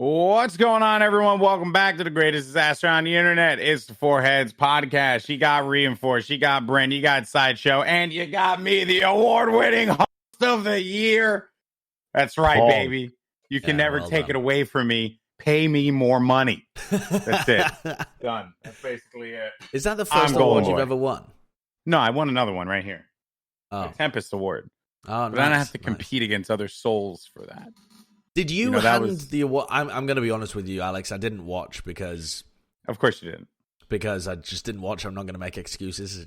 What's going on, everyone? Welcome back to the greatest disaster on the internet. It's the Four Heads Podcast. You got Reinforced, you got Bren, you got Sideshow, and you got me, the award-winning host of the year. That's right, baby. You can never take it away from me. Pay me more money. That's it. Done. That's basically it. Is that the first award you've ever won? No, I won another one right here. Oh. The Tempest Award. Oh, but I don't have to compete against other souls for that. Did you hand the award? I'm going to be honest with you, Alex. I didn't watch because... Of course you didn't. Because I just didn't watch. I'm not going to make excuses.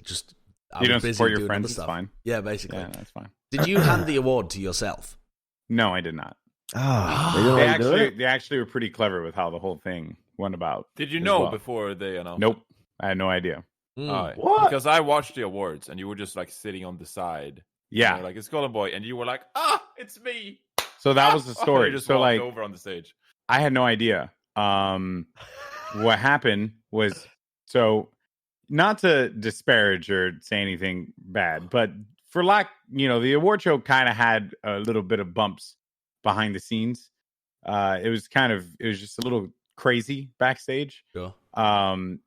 You don't support your friends, it's fine. Yeah, basically. Yeah, that's fine. Did you hand the award to yourself? No, I did not. They actually were pretty clever with how the whole thing went about. Did you know before they announced? Nope. I had no idea. What? Because I watched the awards and you were just like sitting on the side. Yeah. Like, it's Goldenboy. And you were like, it's me. So that was the story. You just so walked over on the stage. I had no idea. What happened was, so not to disparage or say anything bad, but for the award show kind of had a little bit of bumps behind the scenes. It was just a little crazy backstage. Sure. And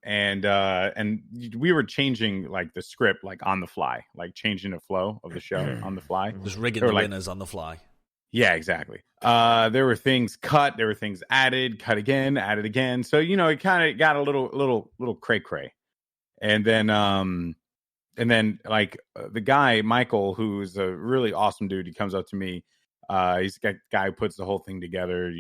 we were changing like the script like on the fly, like changing the flow of the show on the fly. Just rigging the winners on the fly. Yeah, exactly. There were things cut, there were things added, cut again, added again. So, it kind of got a little cray. And then like the guy, Michael, who's a really awesome dude, he comes up to me. He's the guy who puts the whole thing together,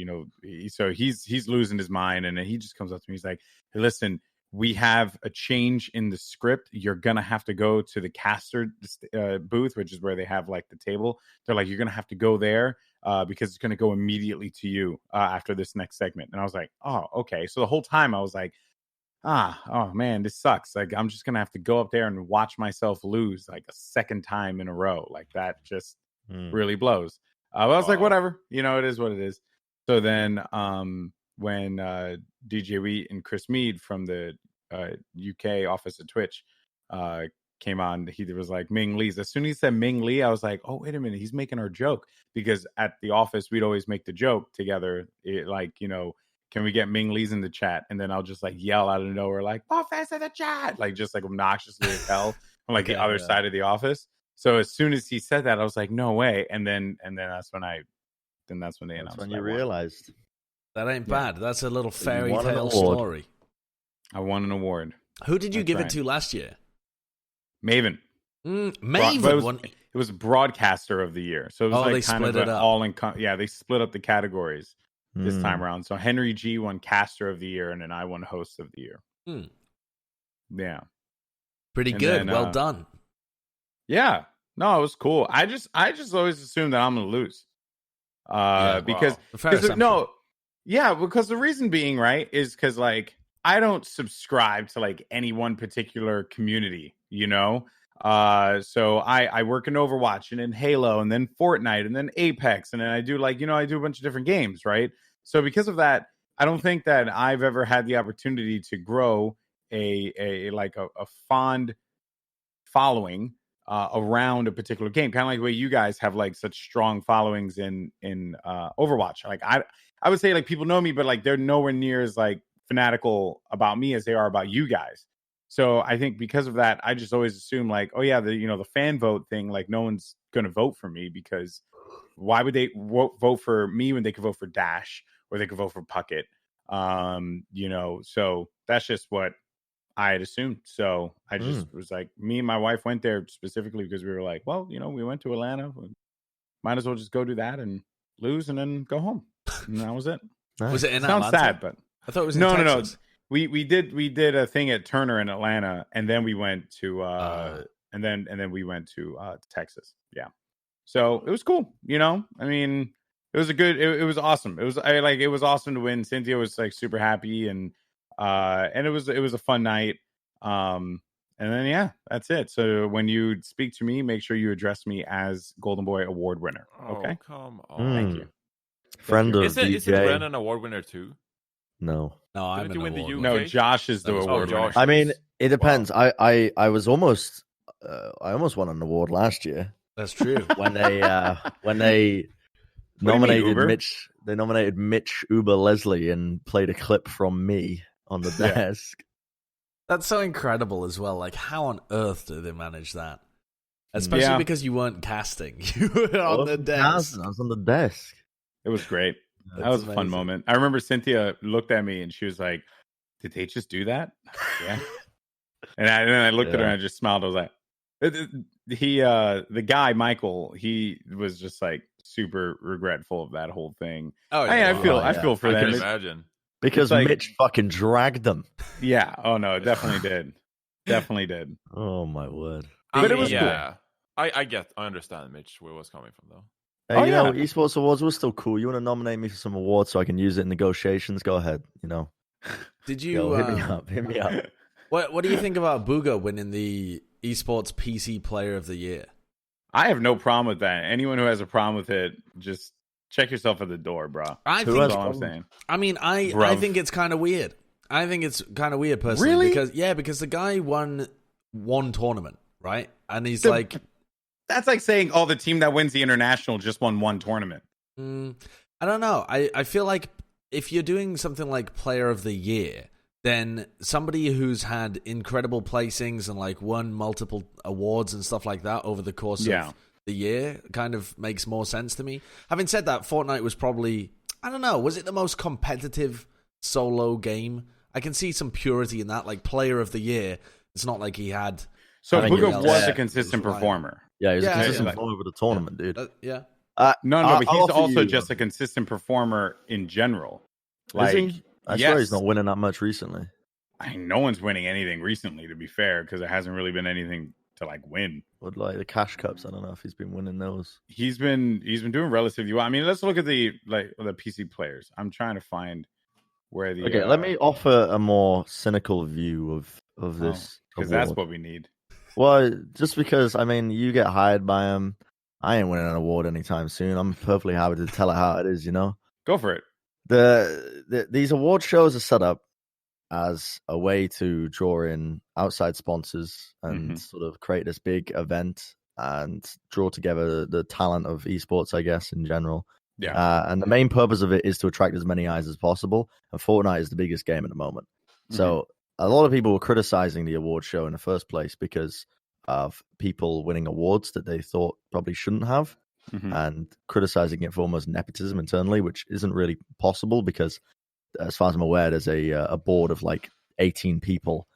so he's losing his mind. And then he just comes up to me. He's like, hey, listen, we have a change in the script. You're going to have to go to the caster booth, which is where they have like the table. They're like, you're going to have to go there because it's going to go immediately to you after this next segment. And I was like, oh, okay. So the whole time I was like, oh man, this sucks. Like, I'm just going to have to go up there and watch myself lose like a second time in a row. Like that just really blows. I was like, whatever, it is what it is. So then when DJ Wheat and Chris Mead from the UK office at Twitch came on, he was like, Ming Lee's. As soon as he said Ming Lee, I was like, oh, wait a minute, he's making our joke. Because at the office, we'd always make the joke together, can we get Ming Lee's in the chat? And then I'll just like yell out of nowhere, like, Buffets in the chat, like just like obnoxiously as hell on like the other side of the office. So as soon as he said that, I was like, no way. And then that's when they announced. That's when you realized. That ain't bad. That's a little fairy tale story. I won an award. Who did you give it to last year? Maven. Maven. It was broadcaster of the year. So it was like kind of all in. Yeah, they split up the categories this time around. So Henry G won caster of the year, and then I won host of the year. Yeah. Pretty good. Well done. Yeah. No, it was cool. I just always assume that I'm gonna lose. Because the reason being, right, is because like I don't subscribe to like any one particular community, so I work in Overwatch and in Halo and then Fortnite and then Apex and then I do I do a bunch of different games, right? So because of that, I don't think that I've ever had the opportunity to grow a fond following around a particular game, kind of like the way you guys have like such strong followings in Overwatch. Like I would say like people know me, but like they're nowhere near as like fanatical about me as they are about you guys. So I think because of that, I just always assume like, oh yeah, the fan vote thing, like no one's gonna vote for me because why would they vote for me when they could vote for Dash or they could vote for Puckett? So that's just what I had assumed. So I just was like, me and my wife went there specifically because we were like, well, we went to Atlanta. Might as well just go do that and lose and then go home. And that was it. Was it in Atlanta? Sounds sad, but I thought it was in Texas. No. We did a thing at Turner in Atlanta, and then we went to and then we went to Texas. Yeah. So it was cool. I mean, it was it was awesome. It was awesome to win. Cynthia was like super happy and it was a fun night. And then that's it. So when you speak to me, make sure you address me as Goldenboy Award winner. Okay. Oh, come on. Thank you. Friend of is it Bren an award winner too? No, I'm an award winner. No, Josh is the award winner. I mean, it depends. Wow. I was almost won an award last year. That's true. when they nominated Mitch. they nominated Mitch Uber Leslie and played a clip from me on the desk. That's so incredible as well. Like, how on earth do they manage that? Especially because you weren't casting. You were on the desk. I was on the desk. It was great. That's that was amazing. a fun moment. I remember Cynthia looked at me and she was like, "Did they just do that?" Yeah. And I looked at her and I just smiled. I was like, the guy, Michael, he was just like super regretful of that whole thing. Oh, yeah. I feel for I them. can imagine. Because like, Mitch fucking dragged them. Yeah. Oh, no, it definitely did. Definitely did. Oh, my word. But it was cool. I understand Mitch where it was coming from, though. Hey, know, Esports Awards was still cool. You want to nominate me for some awards so I can use it in negotiations? Go ahead, you know. Did you... hit me up. What do you think about Booga winning the Esports PC Player of the Year? I have no problem with that. Anyone who has a problem with it, just check yourself at the door, bro. That's all I'm saying. I mean, I think it's kind of weird. I think it's kind of weird, personally. Really? Because the guy won one tournament, right? And he's That's like saying, oh, the team that wins the international just won one tournament. I don't know. I feel like if you're doing something like Player of the Year, then somebody who's had incredible placings and like won multiple awards and stuff like that over the course of the year kind of makes more sense to me. Having said that, Fortnite was probably, I don't know, was it the most competitive solo game? I can see some purity in that, like Player of the Year. It's not like he had... So Booga was a consistent performer. Yeah, he's a consistent performer over the tournament, dude. No, but he's also just a consistent performer in general. Like, is he? I swear he's not winning that much recently. No one's winning anything recently, to be fair, because there hasn't really been anything to like win. But like the cash cups, I don't know if he's been winning those. He's been doing relatively well. I mean, let's look at the PC players. I'm trying to find where the let me offer a more cynical view of this, because that's what we need. Well, just because I mean, you get hired by him, I ain't winning an award anytime soon. I'm perfectly happy to tell it how it is, you know. Go for it. These award shows are set up as a way to draw in outside sponsors and sort of create this big event and draw together the talent of esports, I guess, in general. Yeah. And the main purpose of it is to attract as many eyes as possible. And Fortnite is the biggest game at the moment. So a lot of people were criticizing the award show in the first place because of people winning awards that they thought probably shouldn't have. And criticizing it for almost nepotism internally, which isn't really possible because, as far as I'm aware, there's a board of like 18 people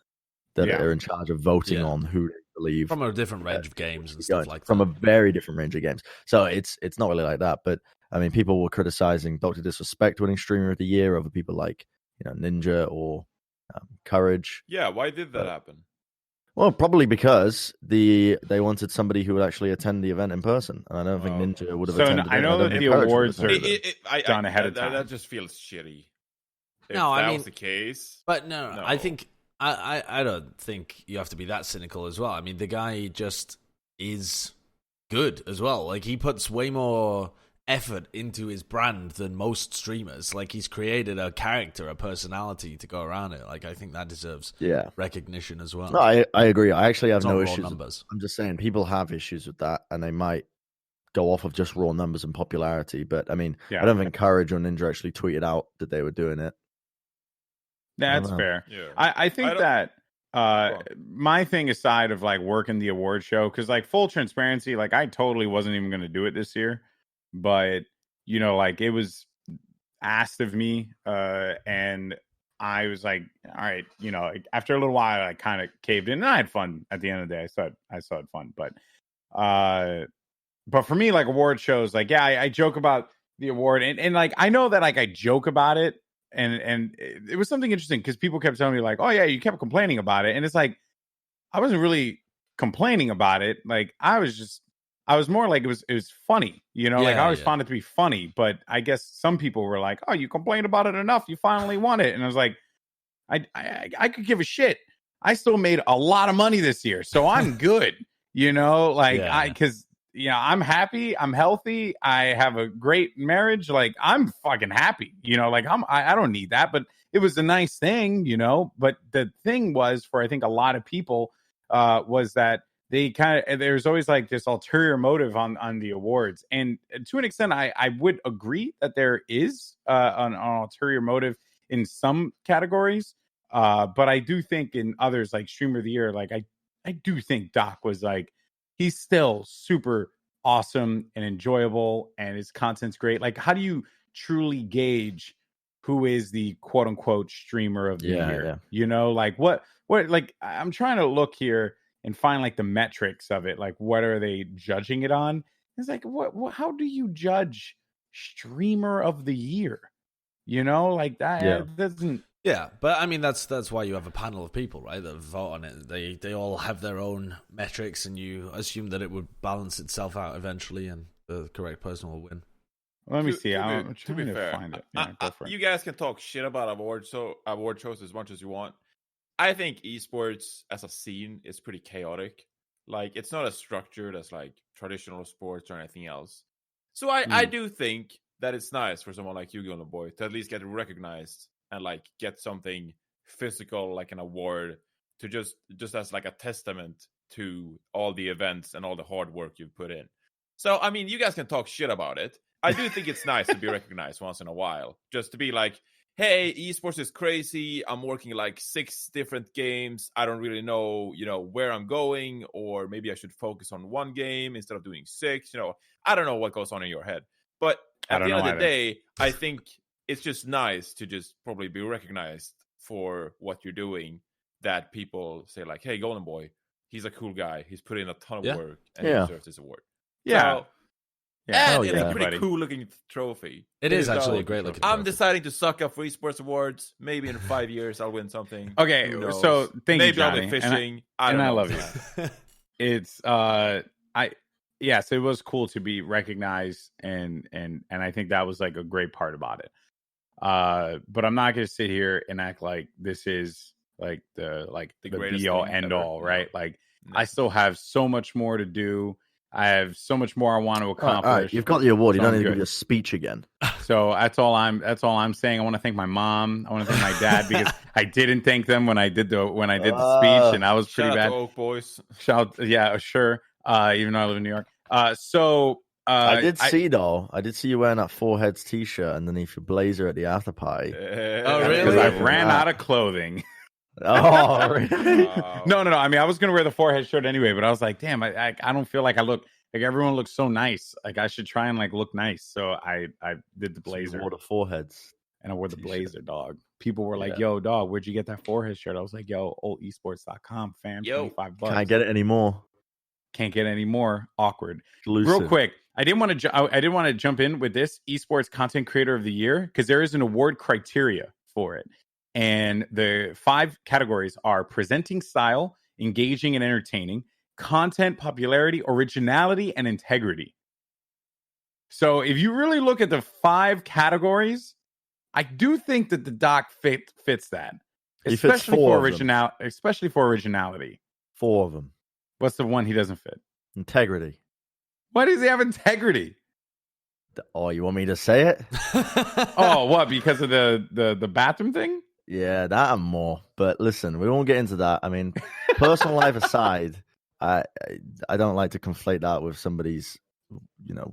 that are in charge of voting on who they believe from a different range of games and stuff like that. From a very different range of games. So it's not really like that. But I mean, people were criticizing Dr. Disrespect winning Streamer of the Year over people like Ninja or Courage. Yeah, why did that happen? Well, probably because they wanted somebody who would actually attend the event in person, and I don't think Ninja would have attended. I know that the awards are done ahead of time. That just feels shitty. If no, I that mean, was the case. But no. I think I don't think you have to be that cynical as well. I mean, the guy just is good as well. Like, he puts way more effort into his brand than most streamers. Like, he's created a character, a personality to go around it. Like, I think that deserves recognition as well. No, I agree. I actually have no issues. Numbers. I'm just saying people have issues with that, and they might go off of just raw numbers and popularity. But I mean, I don't think Courage or Ninja actually tweeted out that they were doing it. That's fair. Yeah. I think that my thing aside of like working the award show, because like full transparency, like I totally wasn't even going to do it this year, but like it was asked of me, and I was like, all right, after a little while, I kind of caved in, and I had fun at the end of the day. I saw it fun, but for me, like award shows, like I joke about the award, and like I know that like I joke about it. And it was something interesting because people kept telling me like, oh yeah, you kept complaining about it. And it's like, I wasn't really complaining about it. Like I was more like it was funny, like I always found it to be funny, but I guess some people were like, oh, you complained about it enough. You finally won it. And I was like, I could give a shit. I still made a lot of money this year. So I'm good, because I'm happy. I'm healthy. I have a great marriage. Like I'm fucking happy, like I don't need that, but it was a nice thing, but the thing was for, I think a lot of people, was that there's always like this ulterior motive on the awards, and to an extent I would agree that there is an ulterior motive in some categories, but I do think in others, like streamer of the year, like I do think Doc was like, he's still super awesome and enjoyable, and his content's great. Like, how do you truly gauge who is the quote unquote streamer of the year? Yeah. You know, like what like I'm trying to look here and find like the metrics of it. Like, what are they judging it on? It's like, what how do you judge streamer of the year? You know, like that doesn't. Yeah, but I mean that's why you have a panel of people, right, that vote on it. They all have their own metrics, and you assume that it would balance itself out eventually, and the correct person will win. Let me see. I'm To trying be to fair, find it. Yeah, go for it. you guys can talk shit about award shows as much as you want. I think esports as a scene is pretty chaotic. Like, it's not as structured as like traditional sports or anything else. So I do think that it's nice for someone like you, Goldenboy, to at least get recognized and like get something physical, like an award, to just as like a testament to all the events and all the hard work you've put in. So I mean, you guys can talk shit about it. I do think it's nice to be recognized once in a while, just to be like, hey, esports is crazy. I'm working like 6 different games. I don't really know, where I'm going, or maybe I should focus on one game instead of doing 6. I don't know what goes on in your head, but at the end of the day, I think it's just nice to just probably be recognized for what you're doing. That people say like, hey, Goldenboy, he's a cool guy. He's put in a ton of work, and he deserves this award. Yeah. So, Yeah. and it's a pretty buddy. cool looking trophy. It is So, actually a great looking I'm trophy. deciding to suck up for esports awards. Maybe in 5 years I'll win something. Okay, Who knows? so thank you, Maybe I'll Johnny. be fishing. I And don't I know. love you. It's yes, it was cool to be recognized, and I think that was like a great part about it. But I'm not gonna sit here and act like this is like the greatest be all thing end ever. all, right? Like, No. I still have so much more to do. I have so much more I want to accomplish. All right, you've got the award. You So don't I'm need to good. give your speech again. So that's all I'm saying. I want to thank my mom. I want to thank my dad, because I didn't thank them when I did the speech, and I was pretty Shout out bad. to Oak Boys. Yeah, sure. Even though I live in New York. I did see you wearing that Foreheads t-shirt underneath your blazer at the after party. Oh, really? because I Yeah. ran out of clothing. Oh, really? No. I mean, I was gonna wear the forehead shirt anyway, but I was like, damn, I don't feel like I look like everyone looks so nice. Like, I should try and like look nice. So I did the blazer, Wore the Foreheads. and I wore the t-shirt. blazer, dog. People were like, Yeah. yo, dog, where'd you get that forehead shirt? I was like, yo, oldesports.com, fam. Yo. $25. Can't get it anymore. Can't get any more. Awkward. Exclusive. Real quick, I didn't want to jump in with this esports content creator of the year, because there is an award criteria for it, and the 5 categories are presenting style, engaging and entertaining, content popularity, originality, and integrity. So if you really look at the 5 categories, I do think that the doc fits that, He fits especially 4 for of them. originality. 4 of them. What's the one he doesn't fit? Integrity. Why does he have integrity? Oh, you want me to say it? Oh, what? Because of the bathroom thing? Yeah, that and more. But listen, we won't get into that. I mean, personal life aside, I don't like to conflate that with somebody's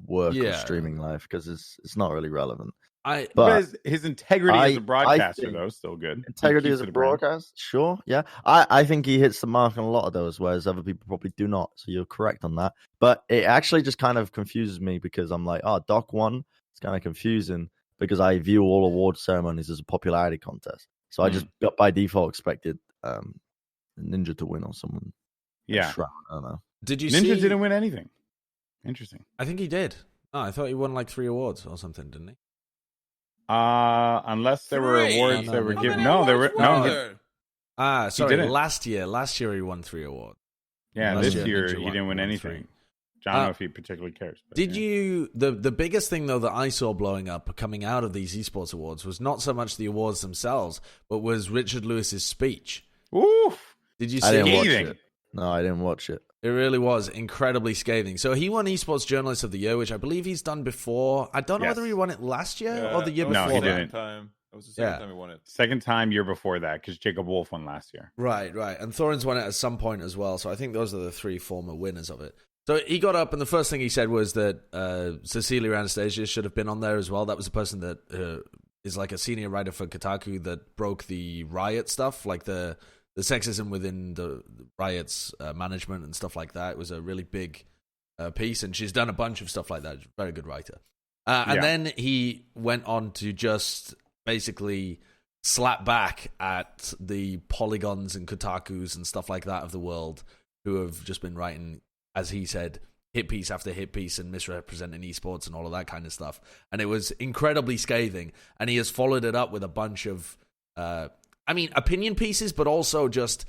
work or streaming life, because it's not really relevant. But Because his integrity as a I broadcaster, think though, is still good. He integrity keeps as a it brand. broadcast, sure, yeah. I think he hits the mark on a lot of those, whereas other people probably do not. So you're correct on that. But it actually just kind of confuses me, because I'm like, oh, Doc won. It's kind of confusing, because I view all award ceremonies as a popularity contest. So I just by default expected Ninja to win, or someone. Yeah. Shroud, I don't know. Did you Ninja see? didn't win anything. Interesting. I think he did. Oh, I thought he won like 3 awards or something, didn't he? Unless there were 3? awards No, that no, were no. given. How No, many there were awards no. there? Sorry, didn't. last year he won 3 awards. Yeah, Last this year, year Ninja he won- didn't win won anything. 3. I don't know if he particularly cares. But Did yeah. you the biggest thing though that I saw blowing up coming out of these esports awards was not so much the awards themselves, but was Richard Lewis's speech. Oof. Did you see I didn't it? watch Scathing. it. No, I didn't watch it. It really was incredibly scathing. So he won Esports Journalist of the Year, which I believe he's done before. I don't know Yes. whether he won it last year Yeah, or the year it was No, before he that. didn't. Time. It was the second time he won it. Second time year before that, because Jacob Wolf won last year. Right. And Thorin's won it at some point as well. So I think those are the 3 former winners of it. So he got up, and the first thing he said was that Cecilia Anastasia should have been on there as well. That was the person that is like a senior writer for Kotaku that broke the Riot stuff, like the sexism within the Riot's management and stuff like that. It was a really big piece, and she's done a bunch of stuff like that. She's a very good writer. And then he went on to just basically slap back at the Polygons and Kotakus and stuff like that of the world who have just been writing, as he said, hit piece after hit piece and misrepresenting esports and all of that kind of stuff. And it was incredibly scathing. And he has followed it up with a bunch of, opinion pieces, but also just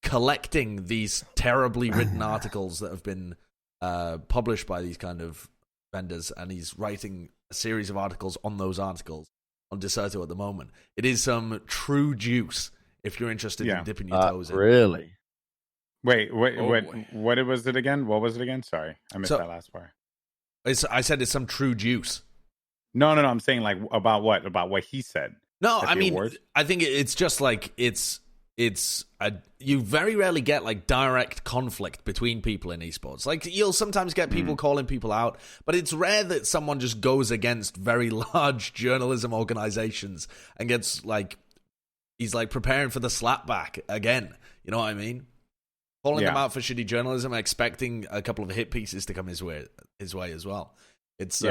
collecting these terribly written articles that have been published by these kind of vendors. And he's writing a series of articles on those articles on Deserto at the moment. It is some true juice if you're interested in dipping your toes in. Really? Wait, what was it again? What was it again? Sorry, I missed that last part. I said it's some true juice. No. I'm saying like about what? About what he said. No, I mean, I think it's just like you very rarely get like direct conflict between people in esports. Like you'll sometimes get people calling people out, but it's rare that someone just goes against very large journalism organizations and gets like, he's like preparing for the slapback again. You know what I mean? Calling them out for shitty journalism, expecting a couple of hit pieces to come his way as well. It's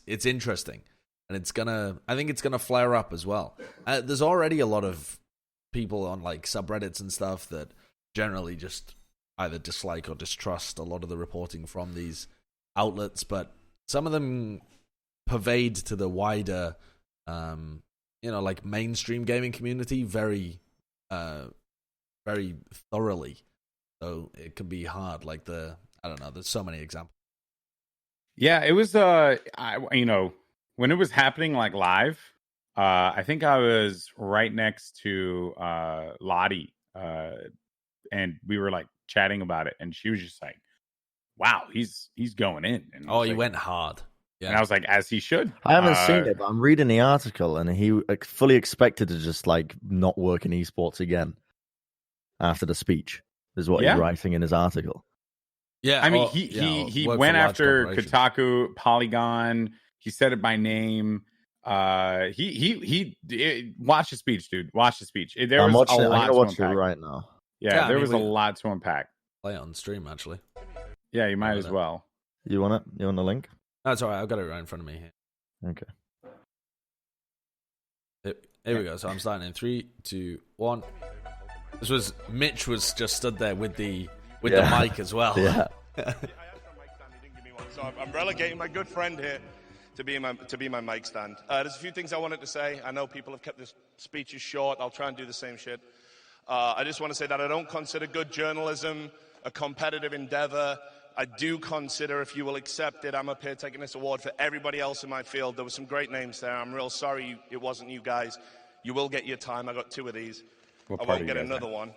interesting, and I think it's gonna flare up as well. There's already a lot of people on like subreddits and stuff that generally just either dislike or distrust a lot of the reporting from these outlets, but some of them pervade to the wider, like mainstream gaming community very, very thoroughly. So it can be hard. Like I don't know. There's so many examples. Yeah, it was. When it was happening like live, I think I was right next to Lottie, and we were like chatting about it, and she was just like, "Wow, he's going in." And he went hard. Yeah, and I was like, as he should. I haven't seen it, but I'm reading the article, and he fully expected to just like not work in esports again after the speech. Is what he's writing in his article. Yeah, I mean, he went after Kotaku, Polygon. He said it by name. He watch the speech, dude. Watch the speech. There was a lot to unpack. It right now. Yeah, there was a lot to unpack. Play it on stream, actually. Yeah, you might as well. You want it? You want the link? That's all right. I've got it right in front of me here. Okay. Here we go. So I'm starting in 3, 2, 1. This was Mitch was just stood there with the mic as well. Yeah. I asked for a mic stand. He didn't give me one, so I'm relegating my good friend here to be my mic stand. There's a few things I wanted to say. I know people have kept the speeches short. I'll try and do the same shit. I just want to say that I don't consider good journalism a competitive endeavor. I do consider, if you will accept it, I'm up here taking this award for everybody else in my field. There were some great names there. I'm real sorry it wasn't you guys. You will get your time. I got 2 of these. I won't get another one.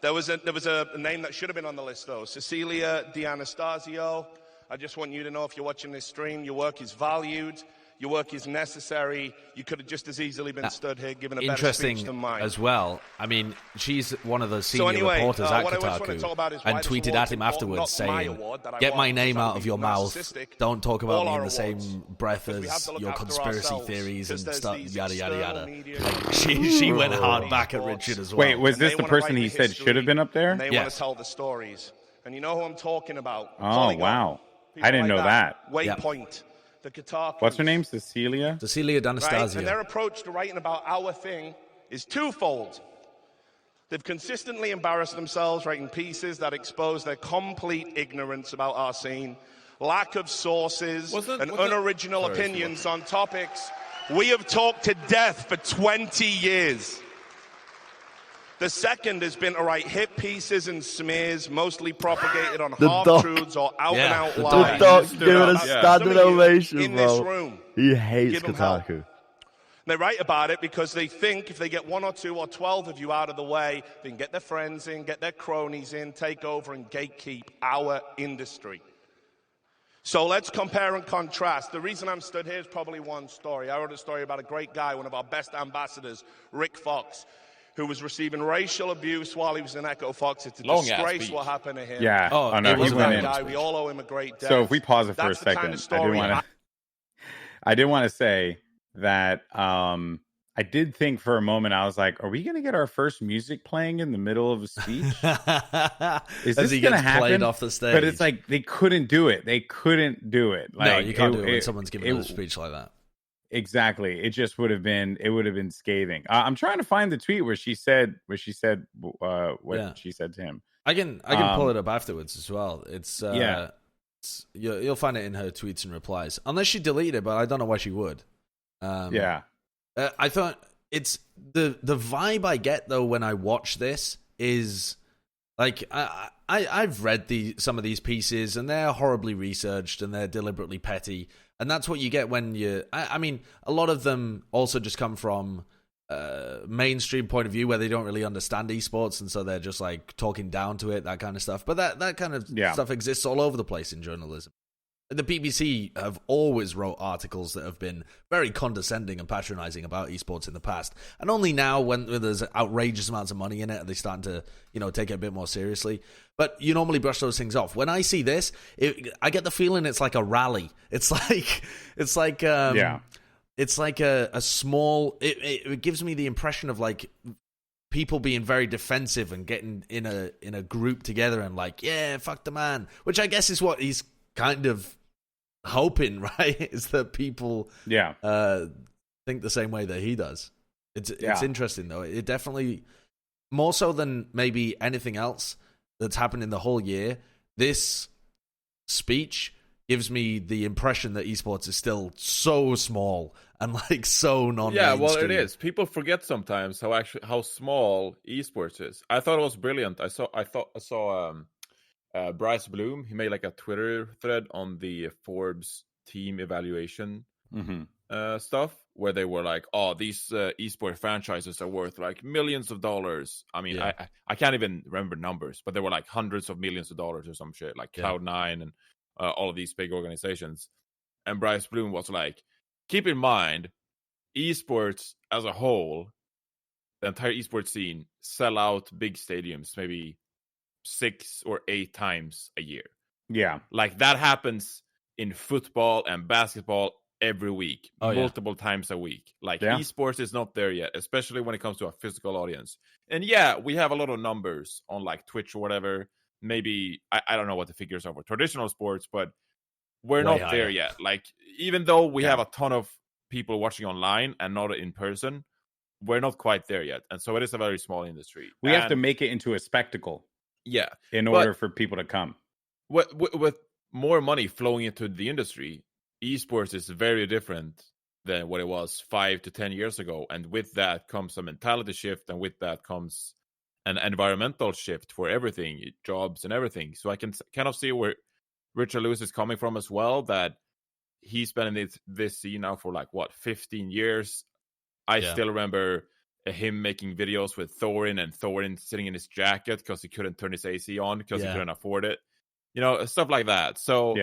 There was a name that should have been on the list, though. Cecilia D'Anastasio. I just want you to know, if you're watching this stream, your work is valued. Your work is necessary. You could have just as easily been stood here giving a better speech than mine. As well. I mean, she's one of the senior reporters at Kotaku and tweeted at him afterwards saying, "Get my name out of your mouth. Don't talk about me in the same breath as your conspiracy theories and stuff, yada, yada, yada." Like, she went hard back at Richard as well. Wait, was this the person he said should have been up there? They want to tell the stories. And you know who I'm talking about. Oh, wow. I didn't know that. Waypoint. The Kotaku. What's her name? Cecilia D'Anastasio. Right? And their approach to writing about our thing is twofold. They've consistently embarrassed themselves writing pieces that expose their complete ignorance about our scene, lack of sources, and unoriginal opinions on topics we have talked to death for 20 years. The second has been to write hit pieces and smears, mostly propagated on half-truths or out-and-out lies. The Doc giving a standing ovation, in bro. This room. He hates Kotaku. They write about it because they think if they get 1 or 2 or 12 of you out of the way, they can get their friends in, get their cronies in, take over and gatekeep our industry. So let's compare and contrast. The reason I'm stood here is probably one story. I wrote a story about a great guy, one of our best ambassadors, Rick Fox, who was receiving racial abuse while he was in Echo Fox. It's a disgrace what happened to him. Yeah. Oh, no, it was he a went very in. Guy, we all owe him a great debt. So if we pause it for That's a the second, kind of story I did want to say that I did think for a moment, I was like, are we going to get our first music playing in the middle of a speech? Is As this he going to gets happen? played off the stage. But it's like they couldn't do it. Like, no, you can't do it when someone's giving a speech like that. Exactly. It just would have been scathing. I'm trying to find the tweet where she said what she said to him. I can pull it up afterwards as well. It's you'll find it in her tweets and replies, unless she deleted it, but I don't know why she would. I thought it's the vibe I get though when I watch this is like I've read some of these pieces and they're horribly researched and they're deliberately petty, and that's what you get when you. I mean, a lot of them also just come from mainstream point of view where they don't really understand esports, and so they're just like talking down to it, that kind of stuff. But that kind of stuff exists all over the place in journalism. The BBC have always wrote articles that have been very condescending and patronizing about esports in the past. And only now, when there's outrageous amounts of money in it, are they starting to, take it a bit more seriously. But you normally brush those things off. When I see this, I get the feeling it's like a rally. It's like a small. It gives me the impression of like people being very defensive and getting in a group together and like, yeah, fuck the man, which I guess is what he's kind of hoping, right? Is that people think the same way that he does. It's interesting though. It definitely, more so than maybe anything else that's happened in the whole year, this speech gives me the impression that esports is still so small and like so non-mainstream. Yeah, well, it is. People forget sometimes how small esports is. I thought it was brilliant. I saw Bryce Bloom. He made like a Twitter thread on the Forbes team evaluation stuff, where they were like, "Oh, these esport franchises are worth like millions of dollars." I mean, I can't even remember numbers, but they were like hundreds of millions of dollars or some shit, like Cloud9 and all of these big organizations. And Bryce Bloom was like, "Keep in mind, esports as a whole, the entire esports scene, sell out big stadiums, maybe 6 or 8 times a year. Yeah. Like that happens in football and basketball every week, multiple times a week. Like esports is not there yet, especially when it comes to a physical audience. And we have a lot of numbers on like Twitch or whatever. Maybe, I don't know what the figures are for traditional sports, but we're not there yet. Like, even though we have a ton of people watching online and not in person, we're not quite there yet. And so it is a very small industry. We have to make it into a spectacle. Yeah. In order for people to come. With more money flowing into the industry, esports is very different than what it was 5 to 10 years ago. And with that comes a mentality shift. And with that comes an environmental shift for everything, jobs and everything. So I can kind of see where Richard Lewis is coming from as well, that he's been in this scene now for 15 years. I still remember him making videos with Thorin, and Thorin sitting in his jacket because he couldn't turn his AC on because he couldn't afford it. Stuff like that. So,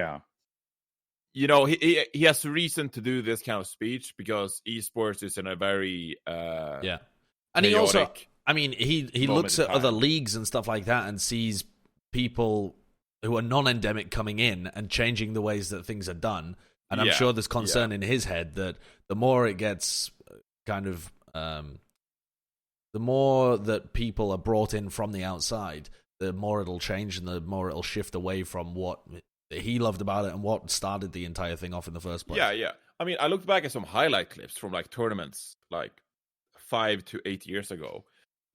he has reason to do this kind of speech because esports is in a very and he also, I mean, he looks at other leagues and stuff like that and sees people who are non-endemic coming in and changing the ways that things are done. And I'm sure there's concern in his head that the more it gets kind of the more that people are brought in from the outside, the more it'll change and the more it'll shift away from what he loved about it and what started the entire thing off in the first place. Yeah. I mean, I looked back at some highlight clips from tournaments 5 to 8 years ago,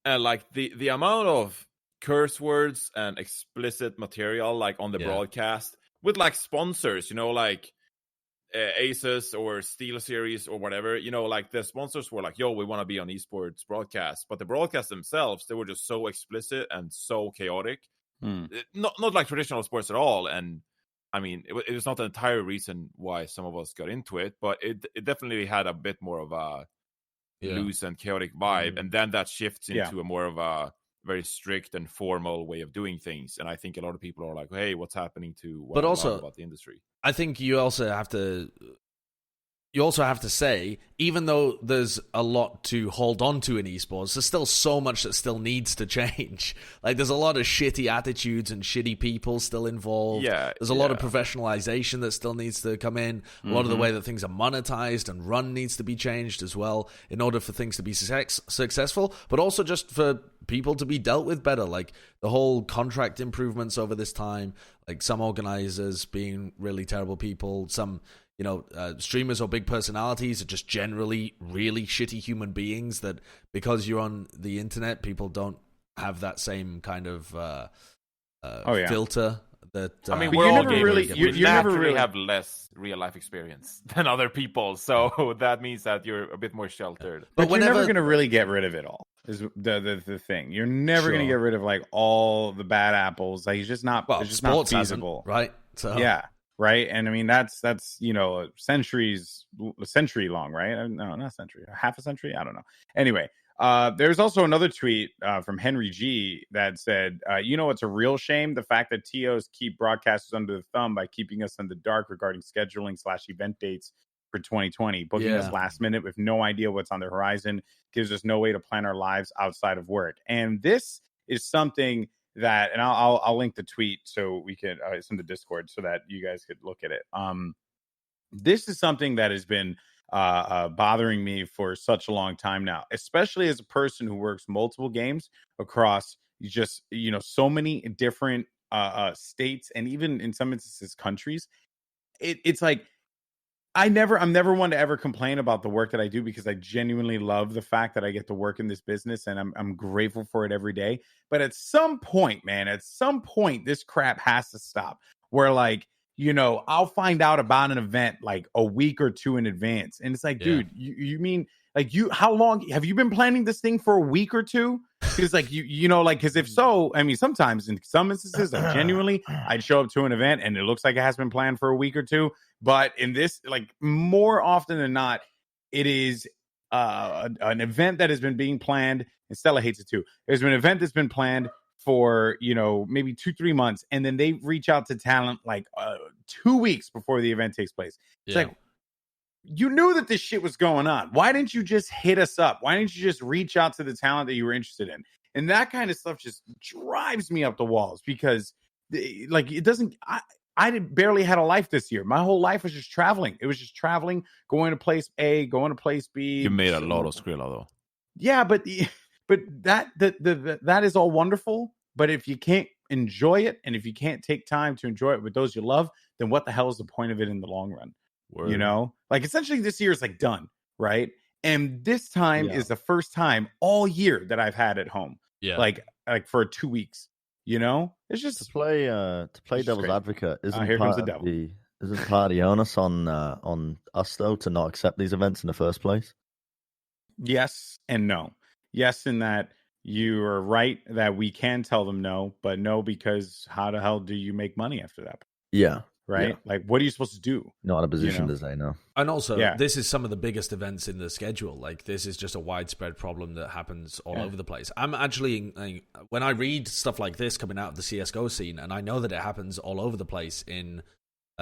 and the amount of curse words and explicit material on the broadcast with sponsors, Asus or Steel Series or whatever, the sponsors were like, yo, we want to be on esports broadcast, but the broadcasts themselves, they were just so explicit and so chaotic. Not like traditional sports at all. And I mean, it was not the entire reason why some of us got into it, but it definitely had a bit more of a loose and chaotic vibe. And then that shifts into a more of a very strict and formal way of doing things. And I think a lot of people are like, hey, what's happening to what But I also- love about the industry? I think you also have to say, even though there's a lot to hold on to in esports, there's still so much that still needs to change. Like, there's a lot of shitty attitudes and shitty people still involved. Yeah, There's a lot of professionalization that still needs to come in. A lot of the way that things are monetized and run needs to be changed as well in order for things to be successful, but also just for people to be dealt with better. Like, the whole contract improvements over this time, like some organizers being really terrible people, some streamers or big personalities are just generally really shitty human beings that, because you're on the internet, people don't have that same kind of filter. That I mean, But we're you all never gamers. really- We you never naturally really- have less real life experience than other people, so that means that you're a bit more sheltered. But you're whenever never going to really get rid of it all. Is the thing. You're never going to Sure. get rid of like all the bad apples. Like, it's just not. well, it's just not sports hasn't, feasible, right? So Yeah. Right. And I mean, that's a century long, right? No, not a century, half a century. I don't know. Anyway, there's also another tweet from Henry G that said, it's a real shame, the fact that TOs keep broadcasters under the thumb by keeping us in the dark regarding scheduling / event dates for 2020, booking us last minute with no idea what's on the horizon, gives us no way to plan our lives outside of work. And this is something that, and I'll link the tweet so we can it's in the Discord so that you guys could look at it. This is something that has been bothering me for such a long time now, especially as a person who works multiple games across just so many different states and even in some instances countries. It's like I'm never one to ever complain about the work that I do, because I genuinely love the fact that I get to work in this business, and I'm grateful for it every day. But at some point, this crap has to stop. Where I'll find out about an event like a week or two in advance, and it's like, dude, you mean like how long have you been planning this thing for a week or two? Because because if so, I mean, sometimes in some instances, I'd show up to an event and it looks like it has been planned for a week or two. But in this, like, more often than not, it is an event that has been being planned. And Stella hates it too. There's been an event that's been planned for maybe 2-3 months, and then they reach out to talent like 2 weeks before the event takes place. It's like, you knew that this shit was going on. Why didn't you just hit us up? Why didn't you just reach out to the talent that you were interested in? And that kind of stuff just drives me up the walls, because it doesn't. I barely had a life this year. My whole life was just traveling. It was just traveling, going to place A, going to place B. You made a lot of Skrilla, though. Yeah, but that is all wonderful. But if you can't enjoy it, and if you can't take time to enjoy it with those you love, then what the hell is the point of it in the long run? Word. Like, essentially this year is like done, right? And this time is the first time all year that I've had at home. Yeah. Like for 2 weeks. It's just To play devil's crazy. advocate, Here comes the devil. Isn't part of the onus on us though to not accept these events in the first place? yes and no. Yes, in that you are right that we can tell them no, but no, because how the hell do you make money after that? Yeah. Right? Yeah. Like, what are you supposed to do? Not in a position to say no. And also, this is some of the biggest events in the schedule. Like, this is just a widespread problem that happens all over the place. I'm actually, when I read stuff like this coming out of the CSGO scene, and I know that it happens all over the place in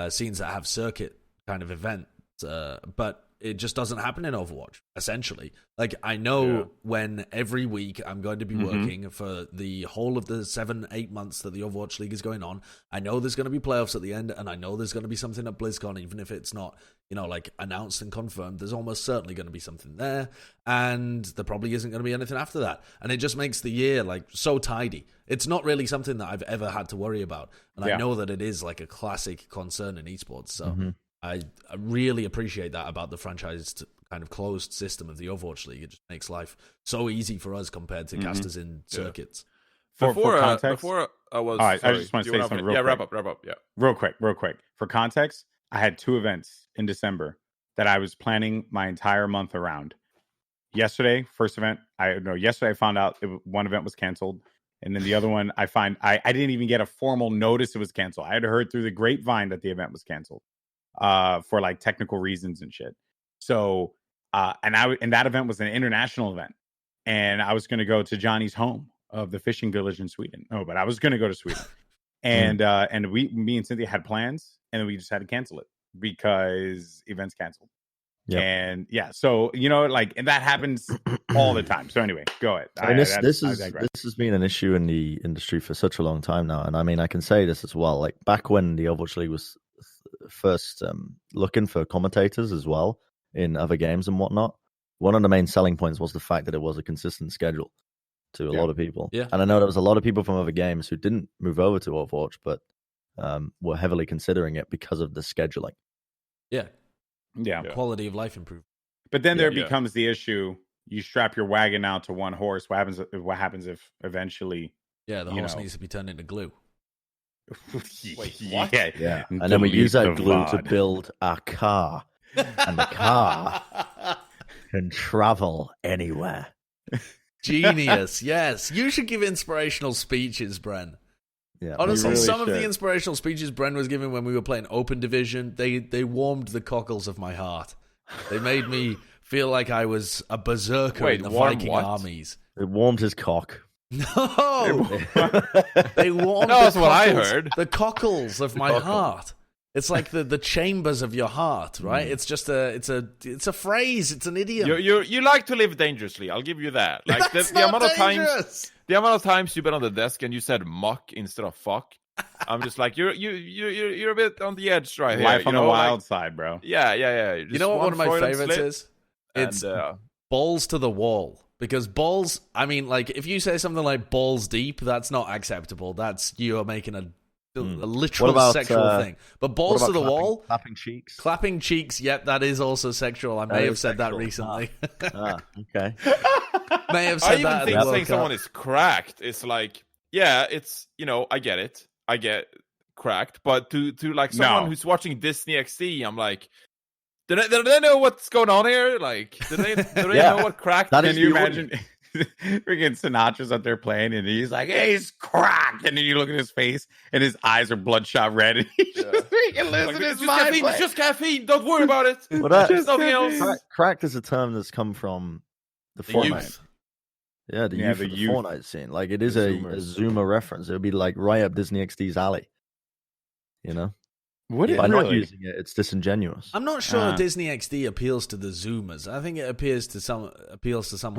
scenes that have circuit kind of events, but it just doesn't happen in Overwatch, essentially. Like, I know when every week I'm going to be working for the whole of the 7-8 months that the Overwatch League is going on. I know there's going to be playoffs at the end, and I know there's going to be something at BlizzCon, even if it's not, like, announced and confirmed. There's almost certainly going to be something there, and there probably isn't going to be anything after that. And it just makes the year, like, so tidy. It's not really something that I've ever had to worry about. And I know that it is, like, a classic concern in esports, so... I really appreciate that about the franchised kind of closed system of the Overwatch League. It just makes life so easy for us compared to casters in circuits. For context, I just want to say something real quick. Wrap up. Yeah. Real quick. For context, I had 2 events in December that I was planning my entire month around. Yesterday, first event, yesterday I found out one event was canceled. And then the other one, I didn't even get a formal notice it was canceled. I had heard through the grapevine that the event was canceled. For like technical reasons and shit. So, and that event was an international event, and I was going to go to Johnny's home of the fishing village in Sweden. No, but I was going to go to Sweden, and me and Cynthia had plans, and then we just had to cancel it because events canceled. Yep. And so and that happens all the time. So anyway, go ahead. I mean, this has been an issue in the industry for such a long time now, and I mean, I can say this as well. Like back when the Overwatch League was first looking for commentators as well in other games and whatnot, one of the main selling points was the fact that it was a consistent schedule to a lot of people. Yeah. And I know there was a lot of people from other games who didn't move over to Overwatch, but were heavily considering it because of the scheduling. Yeah. Yeah. Quality of life improvement. But then there becomes the issue. You strap your wagon out to one horse. What happens if eventually... Yeah, the horse needs to be turned into glue. Wait, what? Yeah. And then we use that glue to build our car. And the car can travel anywhere. Genius. Yes. You should give inspirational speeches, Bren. Yeah, honestly, really some of the should. inspirational speeches Bren was giving when we were playing Open Division, they warmed the cockles of my heart. They made me feel like I was a berserker in the Viking armies. It warmed his cock. No! They warmed That's what I heard. The cockles of my heart. It's like the chambers of your heart, right? It's just it's a phrase. It's an idiom. You like to live dangerously. I'll give you that. Like That's the not amount of dangerous. times, the amount of times you've been on the desk and you said muck instead of fuck. I'm just like you're a bit on the edge right here. Life on the wild side, bro. Yeah. You know what one of my favorites is? It's balls to the wall. Because balls, I mean, like, if you say something like balls deep, that's not acceptable. That's, you are making a literal sexual thing. But balls to the wall, clapping cheeks, yep, that is also sexual. I may have said that recently. Okay. May have said that. I even think saying someone is cracked is like, yeah, it's, I get it. I get cracked. But to like someone who's watching Disney XD, I'm like, do they know what's going on here? Like, do they know what cracked? Can you imagine? Freaking Sinatra's up there playing, and he's like, "Hey, he's cracked," and then you look at his face, and his eyes are bloodshot red, and he's just freaking losing his mind. It's just caffeine. Don't worry about it. Well, that's nothing else. Cracked is a term that's come from the Fortnite. Youth. Yeah, the youth of the Fortnite scene. Like, it is a Zoomer reference. It would be like right up Disney XD's alley. By not using it, it's disingenuous. I'm not sure Disney XD appeals to the Zoomers. I think it appeals to someone. I'm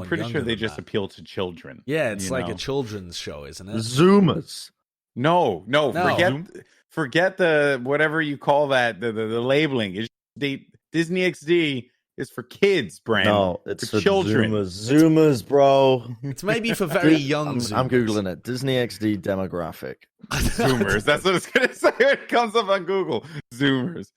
pretty sure they just appeal to children. Yeah, it's like a children's show, isn't it? Zoomers. No. Forget the whatever you call that. The labeling is Disney XD is for kids, Bren. No, it's for children. Zoomers, bro. It's maybe for very young Zoomers. I'm Googling it. Disney XD demographic. Zoomers. That's what it's going to say when it comes up on Google. Zoomers.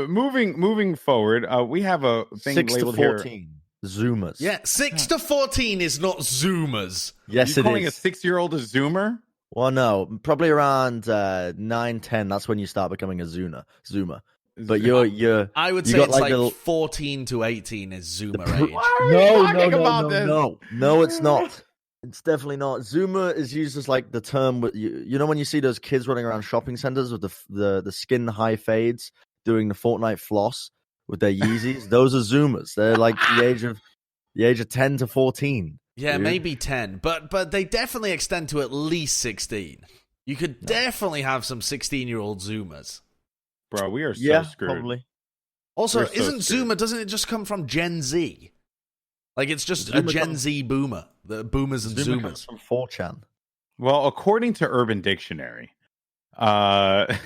Moving forward, we have a thing 6 labeled to 14. Here. Zoomers. Yeah, 6 to 14 is not Zoomers. Yes, You're it calling is. a 6-year-old a Zoomer? Well, no, probably around 9, 10. That's when you start becoming a Zoomer. But you're. I would say it's like 14 to 18 is Zoomer age. No, it's not. It's definitely not. Zoomer is used as like the term. You know when you see those kids running around shopping centers with the skin high fades doing the Fortnite floss with their Yeezys? Those are Zoomers. They're like the age of 10 to 14. Yeah, dude. maybe 10, but they definitely extend to at least 16. You could definitely have some 16-year-old Zoomers. Bro, we are so screwed. Probably. Also, We're so isn't screwed. Zoomer, doesn't it just come from Gen Z? Like, it's just a Gen Z boomer. The boomers and Zoomer Zoomers. comes from 4chan. Well, according to Urban Dictionary, Zoomer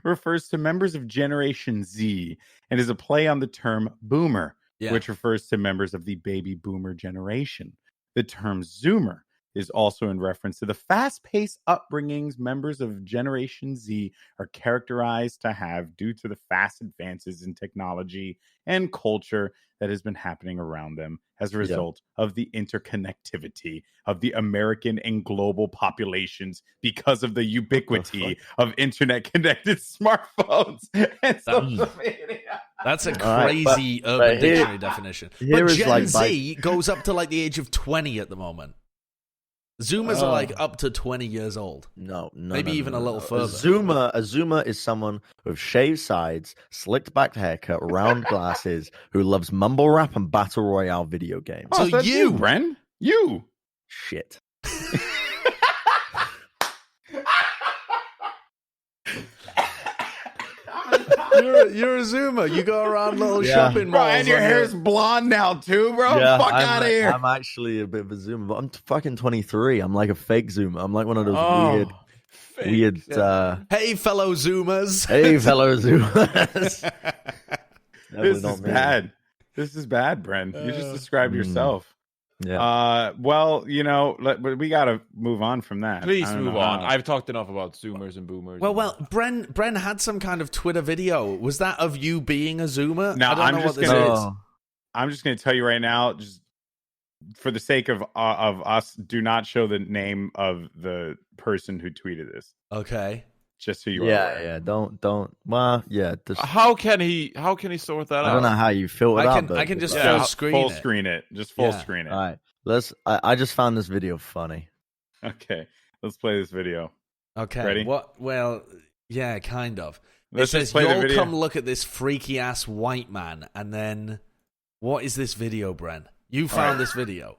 refers to members of Generation Z and is a play on the term boomer, which refers to members of the baby boomer generation. The term Zoomer is also in reference to the fast-paced upbringings members of Generation Z are characterized to have due to the fast advances in technology and culture that has been happening around them as a result of the interconnectivity of the American and global populations because of the ubiquity of internet-connected smartphones and social media. That's a crazy Urban Dictionary definition. But Gen Z goes up to like the age of 20 at the moment. Zoomers are like up to 20 years old. No. Maybe even a little further. A Zoomer is someone with shaved sides, slicked back haircut, round glasses, who loves mumble rap and battle royale video games. So you, Bren, you. Shit. You're a Zoomer. You go around little shopping Bro, malls. and your hair's blonde now too, bro. Fuck out of here. I'm actually a bit of a Zoomer, but I'm fucking 23. I'm like a fake Zoomer. I'm like one of those weird. Hey, fellow Zoomers. Hey, fellow Zoomers. This is bad. This is bad, Bren. You just described yourself. Yeah. Well, but we got to move on from that. Please move on. I've talked enough about Zoomers and Boomers. Well, Bren had some kind of Twitter video. Was that of you being a Zoomer? Now, I don't know what this is. I'm just going to tell you right now, just for the sake of us, do not show the name of the person who tweeted this. Okay. Just so you are aware. Yeah. Don't. Well, yeah. How can he sort that out? I don't know how you filter out. I can just full screen screen it. Just full screen it. All right. I just found this video funny. Okay. Let's play this video. Okay. Ready? What? Well, yeah, kind of. Let's it just says, play the "Y'all video. come look at this freaky ass white man," and then, what is this video, Bren? You found this video.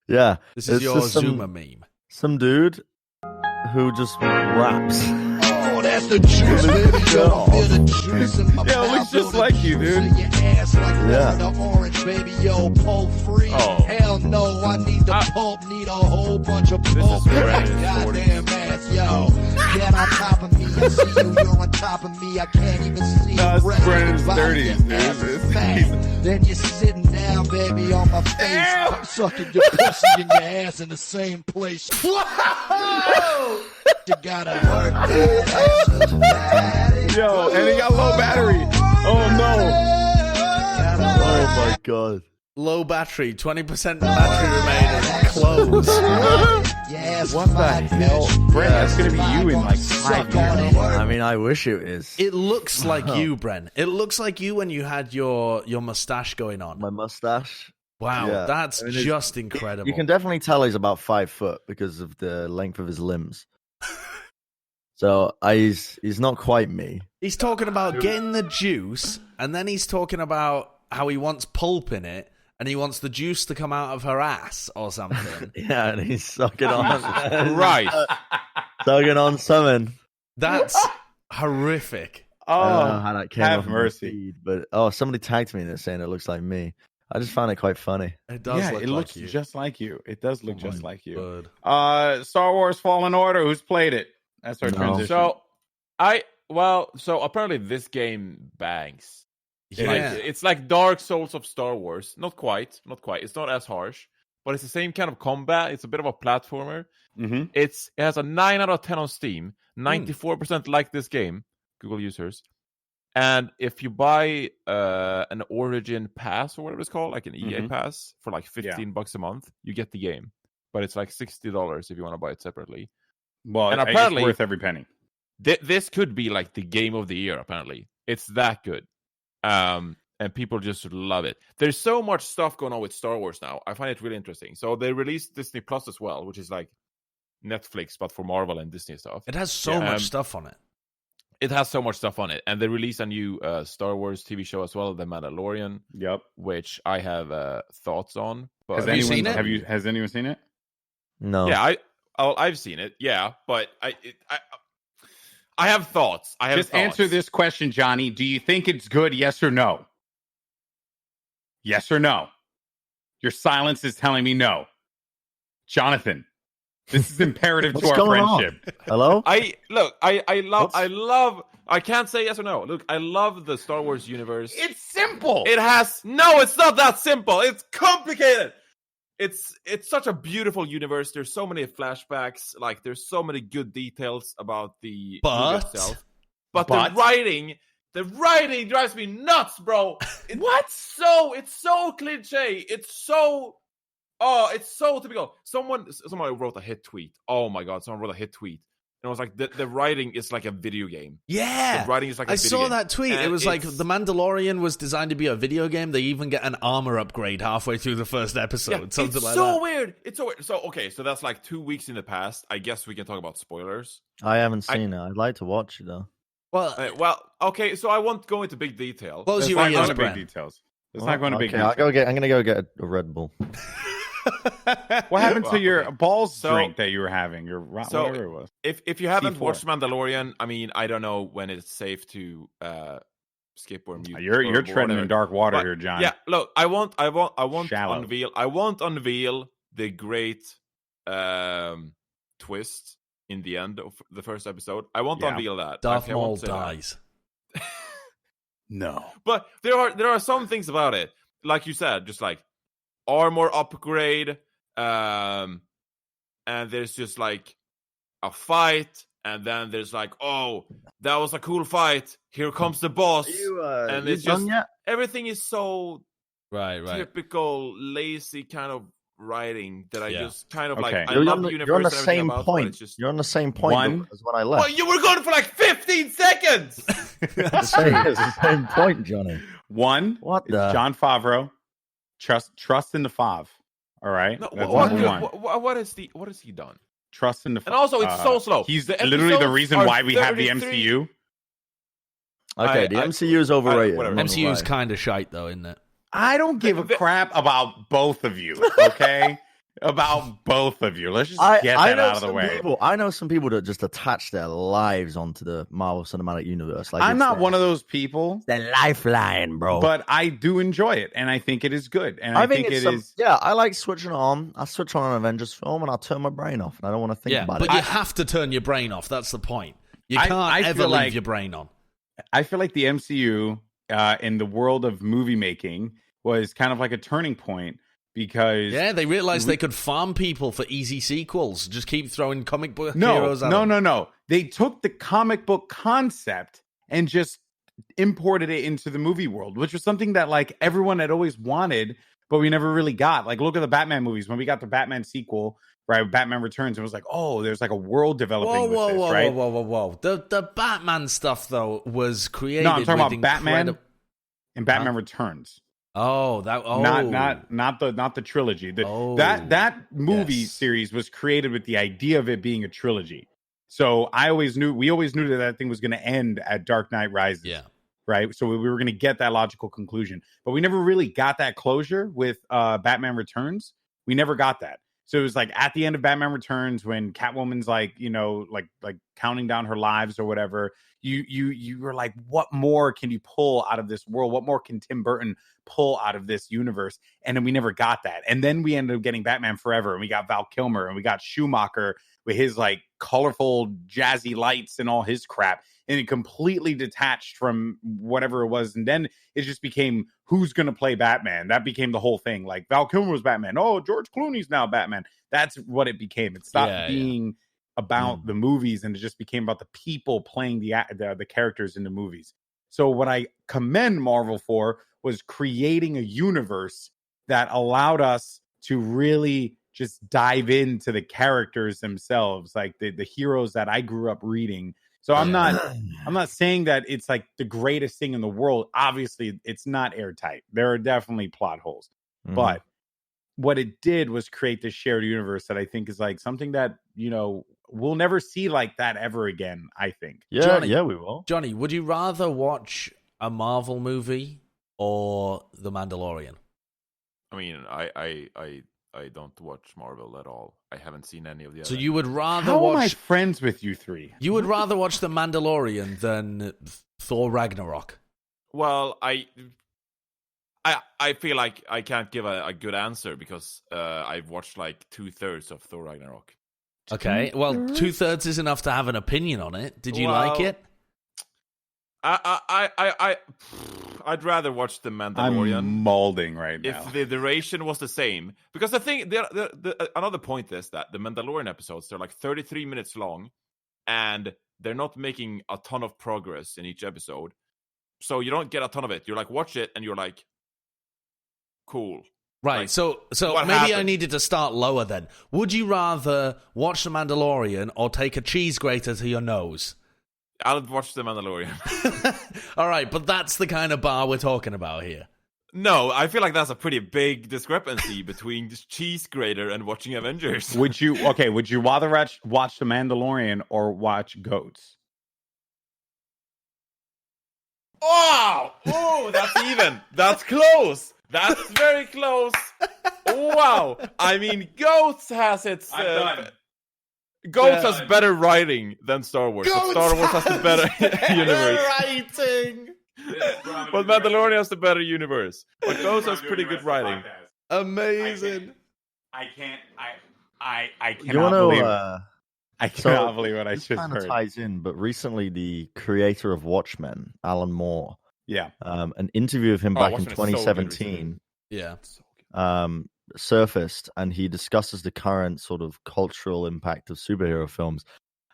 Yeah. This is your Zoomer meme. Some dude who just raps. Oh, that's the juice, baby. Yo, feel the juice in my Yeah, it looks just like you, dude. Your ass like the orange, baby. Yo, pulp free. Oh. Hell no, I need the pulp. Need a whole bunch of pulp. Goddamn ass, yo. Get on top of me. I see you. You're on top of me. I can't even see. No, it's Brennan's 30s, dude. Then you're sitting down, baby, on my face. I'm sucking your pussy and your ass in the same place. You gotta work that. Yo, and he got low battery. Oh no. Oh my god. Low battery, 20% battery remaining. Close. What the hell? Brent, that's going to be you in like 5 years. I mean, I wish it is. It looks like you, Bren. It looks like you when you had your mustache going on. My mustache. Wow, Yeah. that's I mean, just incredible. You can definitely tell he's about 5 foot because of the length of his limbs. So he's not quite me. He's talking about getting the juice, and then he's talking about how he wants pulp in it, and he wants the juice to come out of her ass or something. Yeah, and he's sucking on. Right. Sucking on something. That's horrific. I don't know how that came have off my mercy. feed, but somebody tagged me in it saying it looks like me. I just found it quite funny. It does look it like looks you. just like you. It does look just like you. Good. Star Wars Fallen Order. Who's played it? That's our transition. So apparently this game bangs. Yeah. It's like Dark Souls of Star Wars. Not quite. It's not as harsh, but it's the same kind of combat. It's a bit of a platformer. Mm-hmm. It has a 9 out of 10 on Steam. 94% like this game, Google users. And if you buy an Origin Pass or whatever it's called, like an EA Pass for like $15 a month, you get the game. But it's like $60 if you want to buy it separately. Well, and apparently it's worth every penny. This could be like the game of the year, apparently. It's that good. And people just love it. There's so much stuff going on with Star Wars now. I find it really interesting. So they released Disney Plus as well, which is like Netflix, but for Marvel and Disney stuff. It has so much stuff on it. It has so much stuff on it. And they released a new Star Wars TV show as well, The Mandalorian. Yep. Which I have thoughts on. But Has anyone seen it? No. Yeah, I've seen it. Yeah, but I have thoughts. Answer this question, Johnny. Do you think it's good? Yes or no? Yes or no? Your silence is telling me no. Jonathan, this is imperative to our friendship. Hello? I can't say yes or no. Look, I love the Star Wars universe. It's simple. It's not that simple. It's complicated. It's such a beautiful universe. There's so many flashbacks. Like there's so many good details about the movie itself. But the writing drives me nuts, bro. It's so cliche. It's so typical. Someone wrote a hit tweet. Oh my god, someone wrote a hit tweet. And it was like the writing is like a video game. Yeah. The writing is like a I video saw game. that tweet. And it was like The Mandalorian was designed to be a video game. They even get an armor upgrade halfway through the first episode. Something like that. It's so weird. It's so weird. So okay, so that's like 2 weeks in the past. I guess we can talk about spoilers. I haven't seen it. I'd like to watch it though. Well, okay. So I won't go into big detail. Close Let's your not go ears, into big Bren. details. Let's not go into big Okay, details. I'm gonna go get a Red Bull. What happened to your balls So- drink that you were having? Your whatever it was. If you haven't C4. watched Mandalorian, I mean, I don't know when it's safe to skip or mute. You're or treading in whatever. dark water But, here, John. Yeah, look, I won't Shallow. unveil the great twist in the end of the first episode. I won't Yeah. unveil that. Darth Okay, I won't Maul say that. dies. No. But there are some things about it, like you said, just like armor upgrade, and there's just like a fight, and then there's like, oh, that was a cool fight. Here comes the boss, and you it's done just yet? everything is so Right. typical lazy kind of writing that I Yeah. just kind of Okay. like. I You're love on the the, universe you're on the and everything same about, but point. it's just You're on the same point One- as when I left. well, you were going for like 15 seconds. It's the same point, Johnny. One, What it's the? John Favreau. Trust in the Fav. All right. No, That's what number one. what has he done? Trust in the Fav. And also, it's so slow. He's The literally the episodes reason are why we have the 33. MCU. Okay, the MCU is overrated. whatever. I'm not MCU is gonna lie. kind of shite, though, isn't it? I don't give a crap about both of you. Okay. About both of you. Let's just get that know out of the some way. People, I know some people that just attach their lives onto the Marvel Cinematic Universe. Like I'm not one of those people, the lifeline, bro. but I do enjoy it, and I think it is good. And I think it's it is. Yeah, I like switching it on. I switch on an Avengers film, and I'll turn my brain off, and I don't want to think Yeah, about but it. you have to turn your brain off. That's the point. You I can't ever feel leave like- your brain on. I feel like the MCU in the world of movie making was kind of like a turning point because Yeah, they realized they could farm people for easy sequels. Just keep throwing comic book no, heroes at them. no. They took the comic book concept and just imported it into the movie world, which was something that like everyone had always wanted, but we never really got. Like, look at the Batman movies. When we got the Batman sequel, right, Batman Returns, it was like, oh, there's like a world developing with this, right? Whoa. The Batman stuff, though, was created No, I'm talking with about Batman incredi- and Batman Returns. Not the trilogy. That movie Yes. series was created with the idea of it being a trilogy. So we always knew that thing was going to end at Dark Knight Rises. Yeah. Right. So we were going to get that logical conclusion, but we never really got that closure with Batman Returns. We never got that. So it was like at the end of Batman Returns when Catwoman's like, like counting down her lives or whatever, you were like, what more can you pull out of this world? What more can Tim Burton pull out of this universe? And then we never got that. And then we ended up getting Batman Forever, and we got Val Kilmer, and we got Schumacher with his like colorful jazzy lights and all his crap. And it completely detached from whatever it was. And then it just became who's going to play Batman. That became the whole thing. Like Val Kilmer was Batman. Oh, George Clooney's now Batman. That's what it became. It stopped being about the movies, and it just became about the people playing the characters in the movies. So what I commend Marvel for was creating a universe that allowed us to really just dive into the characters themselves, like the heroes that I grew up reading. So I'm not saying that it's like the greatest thing in the world. Obviously, it's not airtight. There are definitely plot holes. But what it did was create this shared universe that I think is like something that, we'll never see like that ever again, I think. Yeah, we will. Johnny, would you rather watch a Marvel movie or The Mandalorian? I mean, I don't watch Marvel at all. I haven't seen any of the other. So you would rather How am I watch... friends with you three? You would rather watch The Mandalorian than Thor Ragnarok? Well, I feel like I can't give a good answer because I've watched like 2/3 of Thor Ragnarok. Okay, well, 2/3 is enough to have an opinion on it. Did you like it? I'd rather watch The Mandalorian. I'm molding right now. If the duration was the same, because the thing, another point is that the Mandalorian episodes, they're like 33 minutes long, and they're not making a ton of progress in each episode, so you don't get a ton of it. You're like, watch it, and you're like, cool. Right, Like, so what maybe I happened? needed to start lower then. Would you rather watch The Mandalorian or take a cheese grater to your nose? I'll watch The Mandalorian. All right, but that's the kind of bar we're talking about here. No, I feel like that's a pretty big discrepancy between this cheese grater and watching Avengers. Would you rather watch The Mandalorian or watch Goats? Oh, that's even. That's close. That's very close. Wow. I mean, Ghosts has its. I'm done. Ghosts has better writing than Star Wars. But Star Wars has the better universe. writing. But Mandalorian has the better universe. But Ghosts has pretty good writing. Amazing. I You cannot know, believe I cannot believe what I this just kind of heard. ties in, but recently the creator of Watchmen, Alan Moore, Yeah. an interview of him back in Watchmen is so good 2017 Yeah. surfaced, and he discusses the current sort of cultural impact of superhero films.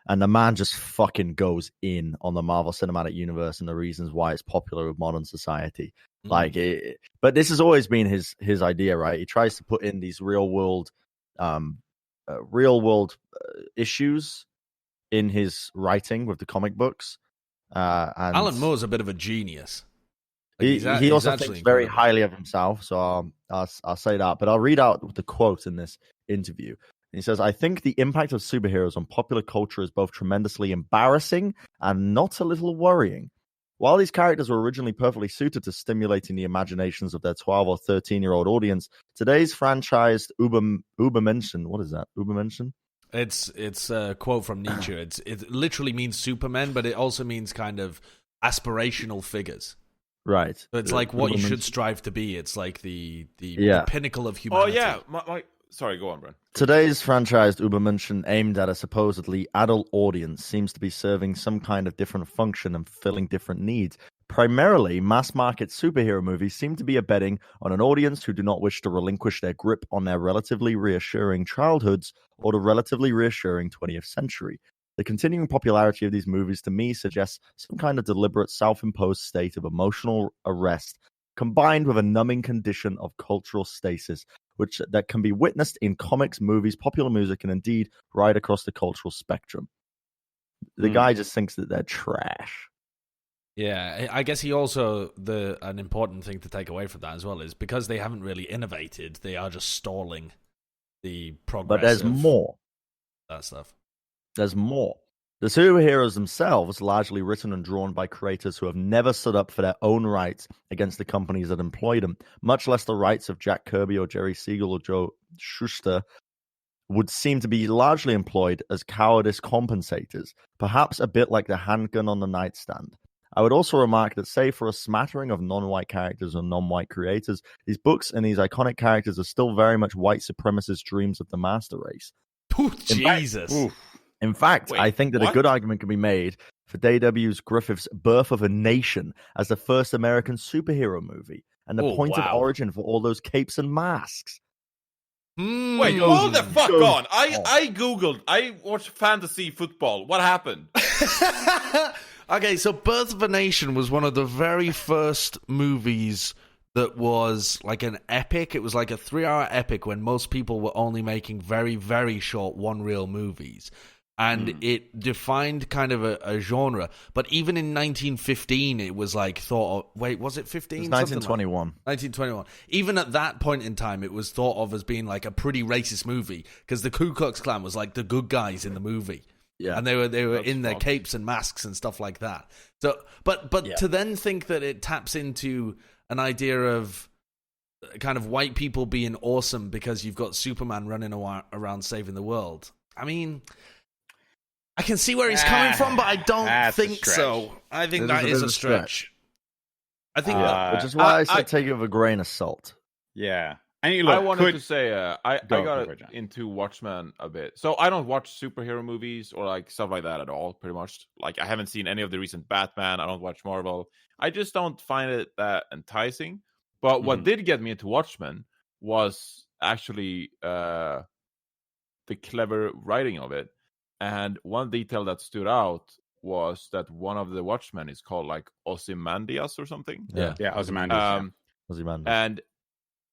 And the man just fucking goes in on the Marvel Cinematic Universe and the reasons why it's popular with modern society. But this has always been his idea, right? He tries to put in these real world issues in his writing with the comic books. And Alan Moore's a bit of a genius. he also thinks very highly of himself, so I'll say that. But I'll read out the quote in this interview. He says, "I think the impact of superheroes on popular culture is both tremendously embarrassing and not a little worrying. While these characters were originally perfectly suited to stimulating the imaginations of their 12 or 13-year-old audience, today's franchised Übermenschen," what is that? Übermenschen? It's a quote from Nietzsche. It literally means supermen, but it also means kind of aspirational figures. Right. So it's like what you should Übermenschen. strive to be. It's like the Yeah. pinnacle of Oh, humanity. yeah. Sorry, go on, Bren. Today's franchised Übermenschen, aimed at a supposedly adult audience, seems to be serving some kind of different function and fulfilling different needs. Primarily, mass-market superhero movies seem to be a betting on an audience who do not wish to relinquish their grip on their relatively reassuring childhoods or the relatively reassuring 20th century. The continuing popularity of these movies to me suggests some kind of deliberate self-imposed state of emotional arrest combined with a numbing condition of cultural stasis, that can be witnessed in comics, movies, popular music, and indeed right across the cultural spectrum. The guy just thinks that they're trash. Yeah, I guess he also an important thing to take away from that as well is because they haven't really innovated, they are just stalling the progress. But there's of more. that stuff. There's more. The superheroes themselves, largely written and drawn by creators who have never stood up for their own rights against the companies that employ them, much less the rights of Jack Kirby or Jerry Siegel or Joe Shuster, would seem to be largely employed as cowardice compensators, perhaps a bit like the handgun on the nightstand. I would also remark that, save for a smattering of non-white characters or non-white creators, these books and these iconic characters are still very much white supremacist dreams of the master race. Ooh, Jesus. In fact, Wait, I think that what? a good argument can be made for J.W. Griffith's Birth of a Nation as the first American superhero movie and the point of origin for all those capes and masks. Wait, hold the fuck on. I Googled. I watched fantasy football. What happened? Okay, so Birth of a Nation was one of the very first movies that was like an epic. It was like a 3-hour epic when most people were only making very, very short one-reel movies. And it defined kind of a genre. But even in 1915, it was like thought of... Wait, was it 15? It was 1921. 1921. Even at that point in time, it was thought of as being like a pretty racist movie because the Ku Klux Klan was like the good guys in the movie. Yeah. And they were in their capes and masks and stuff like that. So, but to then think that it taps into an idea of kind of white people being awesome because you've got Superman running around saving the world. I mean, I can see where he's coming from, but I don't think so. I think that is a stretch. I think which is why I said take it with a grain of salt. Yeah. I mean, look, I wanted to say, I got John. into Watchmen a bit. So I don't watch superhero movies or like stuff like that at all, pretty much. Like I haven't seen any of the recent Batman. I don't watch Marvel. I just don't find it that enticing. But what did get me into Watchmen was actually the clever writing of it. And one detail that stood out was that one of the Watchmen is called like Ozymandias or something. Yeah, Ozymandias. Ozymandias.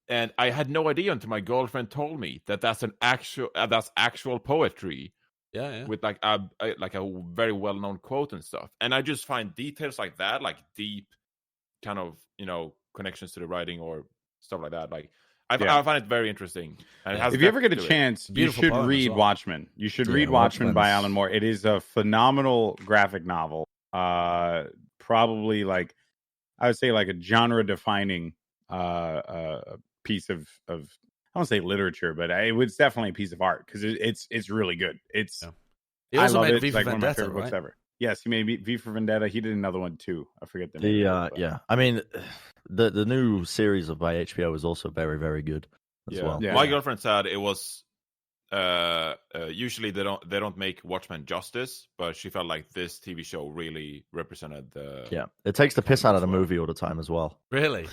And I had no idea until my girlfriend told me that that's actual poetry. Yeah. With like a very well-known quote and stuff. And I just find details like that, like deep kind of, connections to the writing or stuff like that. Like I find it very interesting. And it has if you ever get a chance, you should read Watchmen. You should read Watchmen by Alan Moore. It is a phenomenal graphic novel. Probably like, I would say like a genre defining piece of I don't say literature, but it was definitely a piece of art because it's really good. It's He also I love made it. V It's for like one of my Vendetta, favorite books right? ever. Yes, he made V for Vendetta. He did another one too. I forget the name. Yeah. I mean, the new series by HBO is also very, very good as well. Yeah. My girlfriend said it was usually they don't make Watchmen justice, but she felt like this TV show really represented the. Yeah, it takes the piss out of the as well. movie all the time as well. Really?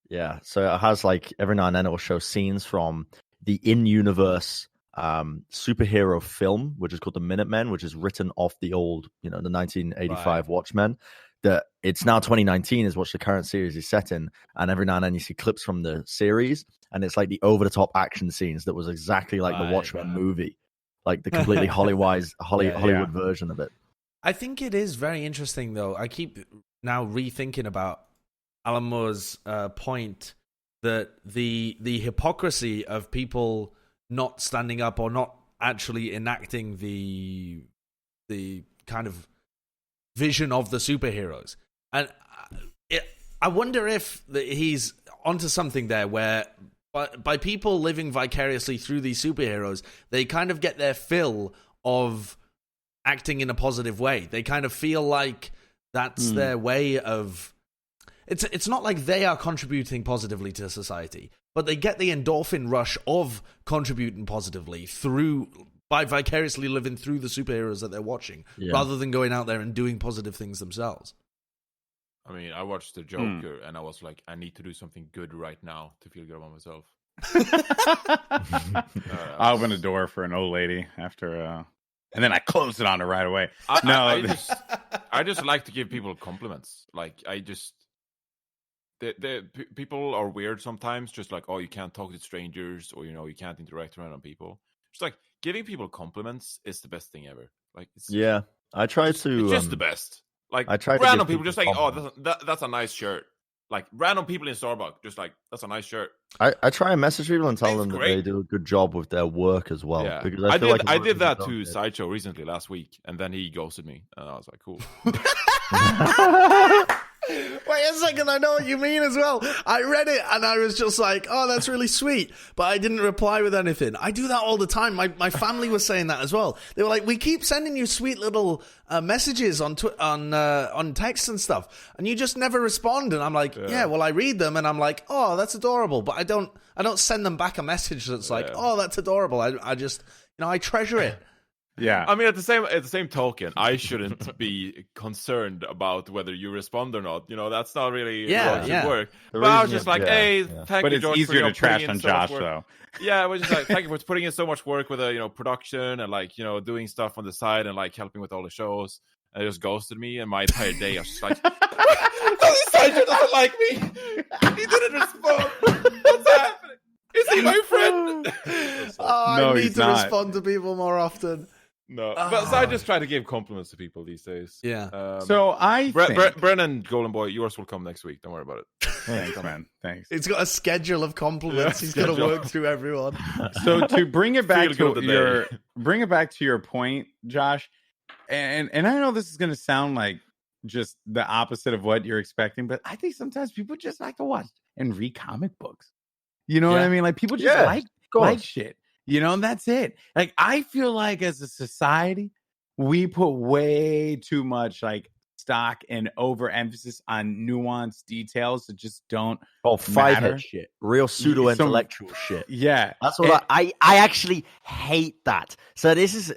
Yeah, so it has like every now and then it will show scenes from the in-universe superhero film, which is called The Minutemen, which is written off the old, the 1985 Watchmen. That it's now 2019 is what the current series is set in, and every now and then you see clips from the series, and it's like the over-the-top action scenes that was exactly like the Watchmen movie, like the completely Hollywood version of it. I think it is very interesting, though. I keep now rethinking about Alan Moore's point that the hypocrisy of people not standing up or not actually enacting the kind of vision of the superheroes, and I wonder if he's onto something there, where by people living vicariously through these superheroes, they kind of get their fill of acting in a positive way. They kind of feel like that's their way of. It's not like they are contributing positively to society, but they get the endorphin rush of contributing positively by vicariously living through the superheroes that they're watching, rather than going out there and doing positive things themselves. I mean, I watched The Joker, and I was like, I need to do something good right now to feel good about myself. I opened a door for an old lady after, and then I closed it on her right away. I just like to give people compliments. Like, people are weird sometimes, just like, oh, you can't talk to strangers, or you can't interact with random people. Just like giving people compliments is the best thing ever. Like, I try to. It's just the best. Like, I try to random give people just like, oh, that's a nice shirt. Like, random people in Starbucks, just like, that's a nice shirt. I try and message people and tell them great. that they do a good job with their work as well. Yeah. Because I did that to Sideshow recently last week, and then he ghosted me, and I was like, cool. Wait a second, I know what you mean as well. I read it and I was just like, oh, that's really sweet, but I didn't reply with anything. I do that all the time. My family was saying that as well. They were like, we keep sending you sweet little messages on text and stuff, and you just never respond. And I'm like, yeah, well, I read them and I'm like, oh, that's adorable, but I don't send them back a message that's like, oh, that's adorable. I just, I treasure it. Yeah, I mean, at the same token, I shouldn't be concerned about whether you respond or not. That's not really how it should work. But I was just like, hey, thank but you, it's George, easier for, to trash on so Josh, though. Yeah, I was just like, thank you for putting in so much work with production and like doing stuff on the side and like helping with all the shows. And it just ghosted me, and my entire day I was just like, Sideshow doesn't like me. He didn't respond. What's happening? Is he my friend? I need to respond to people more often. No, but so I just try to give compliments to people these days. Yeah. So I think... Bren and Goldenboy, yours will come next week. Don't worry about it. Thanks, man. Thanks. He's got a schedule of compliments. He's got to work through everyone. So to bring it back to your point, Josh, and I know this is going to sound like just the opposite of what you're expecting, but I think sometimes people just like to watch and read comic books. You know what I mean? Like people just like shit. And that's it. Like, I feel like as a society, we put way too much like stock and overemphasis on nuanced details that just don't matter. Shit. Real pseudo-intellectual shit. Yeah. That's what I actually hate that. So this is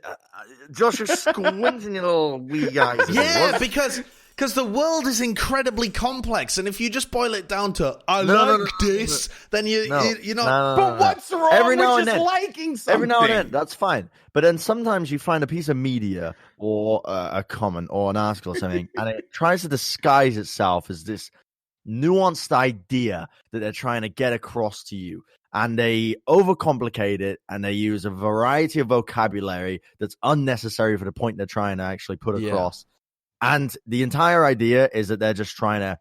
Josh is squinting your little wee guys. Yeah, because the world is incredibly complex, and if you just boil it down to then you know. But what's wrong every with now just and then, liking something? Every now and then, that's fine. But then sometimes you find a piece of media or a comment or an article or something, and it tries to disguise itself as this nuanced idea that they're trying to get across to you. And they overcomplicate it, and they use a variety of vocabulary that's unnecessary for the point they're trying to actually put across. And the entire idea is that they're just trying to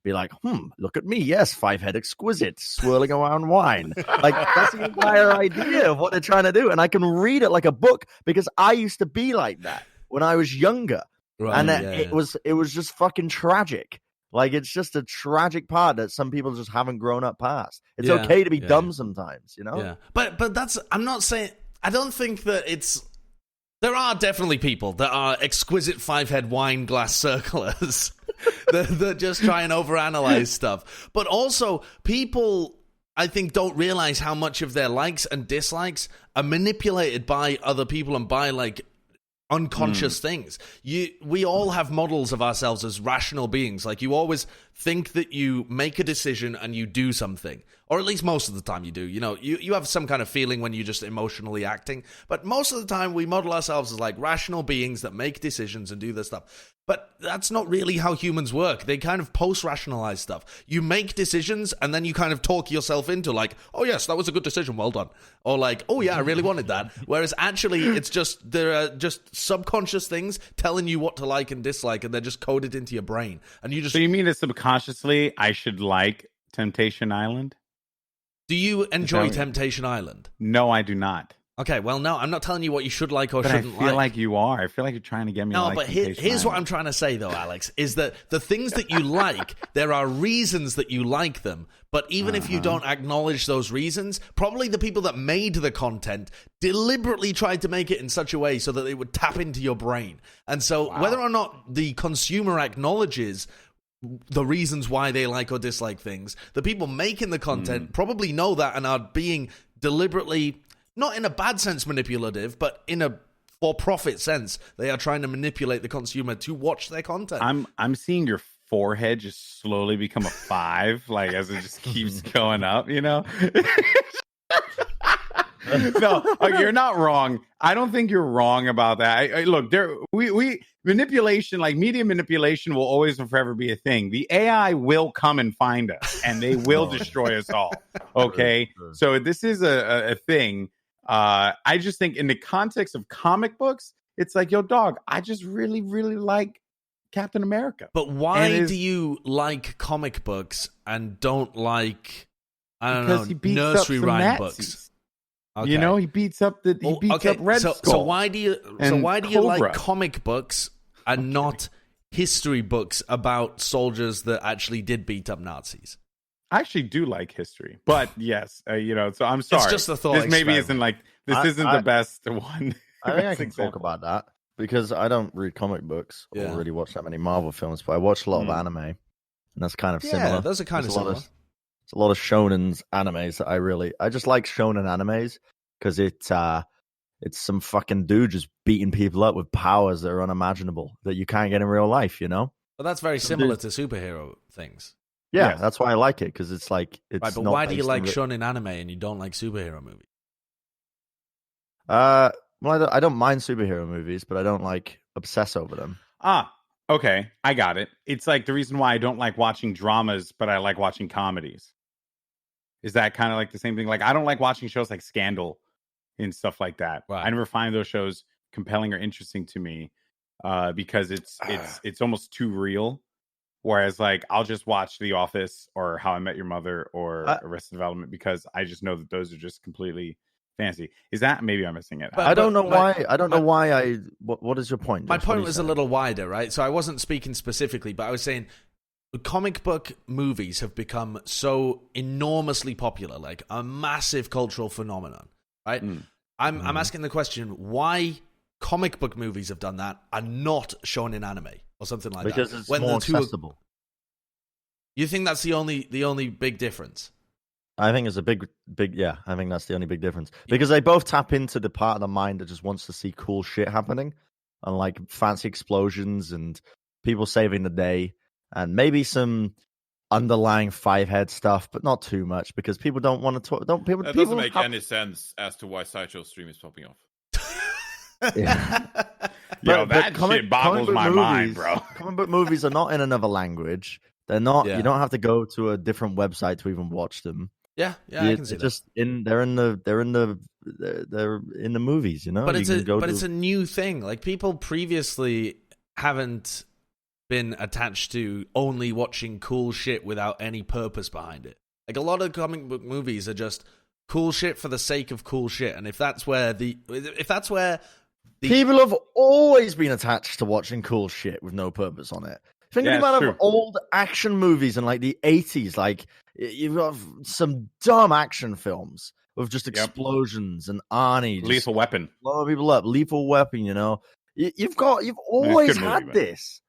be like, look at me. Yes, 5-head exquisite, swirling around wine. Like, that's the entire idea of what they're trying to do. And I can read it like a book because I used to be like that when I was younger. Right, and it was just fucking tragic. Like, it's just a tragic part that some people just haven't grown up past. It's Yeah, okay to be yeah, dumb sometimes, you know? Yeah. But that's, I'm not saying, I don't think that it's, there are definitely people that are exquisite 5-head wine glass circlers that just try and overanalyze stuff. But also, people, I think, don't realize how much of their likes and dislikes are manipulated by other people and by, like, unconscious things. We all have models of ourselves as rational beings. Like, you always think that you make a decision and you do something, or at least most of the time you do. You know, you have some kind of feeling when you're just emotionally acting, but most of the time we model ourselves as like rational beings that make decisions and do this stuff. But that's not really how humans work. They kind of post-rationalize stuff. You make decisions and then you kind of talk yourself into like, oh yes, that was a good decision, well done. Or like, oh yeah, I really wanted that. Whereas actually it's just, there are just subconscious things telling you what to like and dislike, and they're just coded into your brain. And you just... So you mean that subconsciously I should like Temptation Island? Do you enjoy Temptation Island? No, I do not. Okay, well, no, I'm not telling you what you should like or but shouldn't like. I feel like you are. I feel like you're trying to get me to like Temptation Here's Island. what I'm trying to say, though, Alex, is that the things that you like, there are reasons that you like them. But even if you don't acknowledge those reasons, probably the people that made the content deliberately tried to make it in such a way so that it would tap into your brain. And so whether or not the consumer acknowledges the reasons why they like or dislike things, the people making the content probably know that and are being deliberately, not in a bad sense manipulative, but in a for-profit sense, they are trying to manipulate the consumer to watch their content. I'm seeing your forehead just slowly become a 5, like as it just keeps going up, you know? No, you're not wrong. I don't think you're wrong about that. Look, we manipulation, like media manipulation, will always and forever be a thing. The AI will come and find us, and they will destroy us all. Okay, Sure. So this is a thing. I just think in the context of comic books, it's like, yo, dog, I just really, really like Captain America. But why do you like comic books and don't like, I don't know, he beats nursery up some rhyme Nazis. books? Okay. You know, he beats up up Red Skull. So why do you like comic books and not history books about soldiers that actually did beat up Nazis? I actually do like history, but yes, you know. So I'm sorry. It's just a thought. This maybe isn't like isn't the best one. I think I can talk about that because I don't read comic books or really watch that many Marvel films, but I watch a lot of anime, and that's kind of similar. Yeah, those are kind of similar. There's a lot of shonen's animes that I just like shonen animes because it's some fucking dude just beating people up with powers that are unimaginable that you can't get in real life, you know? But that's very similar to superhero things. Yeah, that's why I like it, because it's like it's right, but not why do you like shonen shonen anime and you don't like superhero movies? Well, I don't mind superhero movies, but I don't like obsess over them. Okay, I got it. It's like the reason why I don't like watching dramas, but I like watching comedies. Is that kind of like the same thing? Like, I don't like watching shows like Scandal and stuff like that. Right. I never find those shows compelling or interesting to me because it's almost too real. Whereas, like, I'll just watch The Office or How I Met Your Mother or Arrested Development because I just know that those are just completely fancy. Is that, maybe I'm missing it? I don't know why. I don't know why. What is your point? My point was a little wider, right? So I wasn't speaking specifically, but I was saying comic book movies have become so enormously popular, like a massive cultural phenomenon, right? I'm asking the question, why comic book movies have done that and not shown in anime or something like because that. Because it's more accessible. You think that's the only big difference? I think it's a big, yeah. I think that's the only big difference because they both tap into the part of the mind that just wants to see cool shit happening, and like fancy explosions and people saving the day, and maybe some underlying 5-head stuff, but not too much because people don't want to talk. Don't people? That people doesn't make any sense as to why Sideshow stream is popping off. Yeah. Yo, that shit boggles my mind, bro. Comic book movies are not in another language. They're not. Yeah. You don't have to go to a different website to even watch them. Yeah, I can see that. Just they're in the movies, you know. But it's a new thing. Like, people previously haven't been attached to only watching cool shit without any purpose behind it. Like, a lot of comic book movies are just cool shit for the sake of cool shit, and if that's where people have always been attached to watching cool shit with no purpose on it. Think of Yeah, the amount it's of true. old action movies in like the 80s. Like you've got some dumb action films with just explosions and Arnie just Lethal Weapon. blowing people up. Lethal Weapon, you know. You've It's always a good movie, had but- this.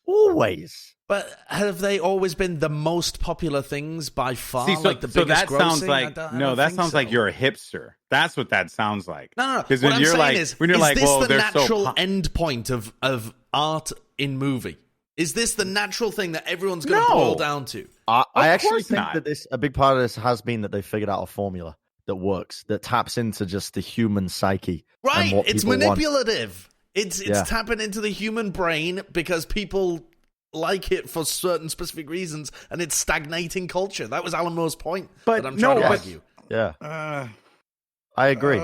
Always. But have they always been the most popular things by far? See, so, like the so biggest that sounds grossing? like I no. don't That think sounds so. like you're a hipster. That's what that sounds like. No. Because What when I'm you're saying like, is like, this well, the they're natural so end point of art in movie? Is this the natural thing that everyone's going to No. boil down to? I actually course think not. that a big part of this has been that they figured out a formula that works, that taps into just the human psyche. and Right, what it's people want. manipulative. It's Yeah. tapping into the human brain because people like it for certain specific reasons, and it's stagnating culture. That was Alan Moore's point But that I'm trying no, to but- argue. Yeah, I agree.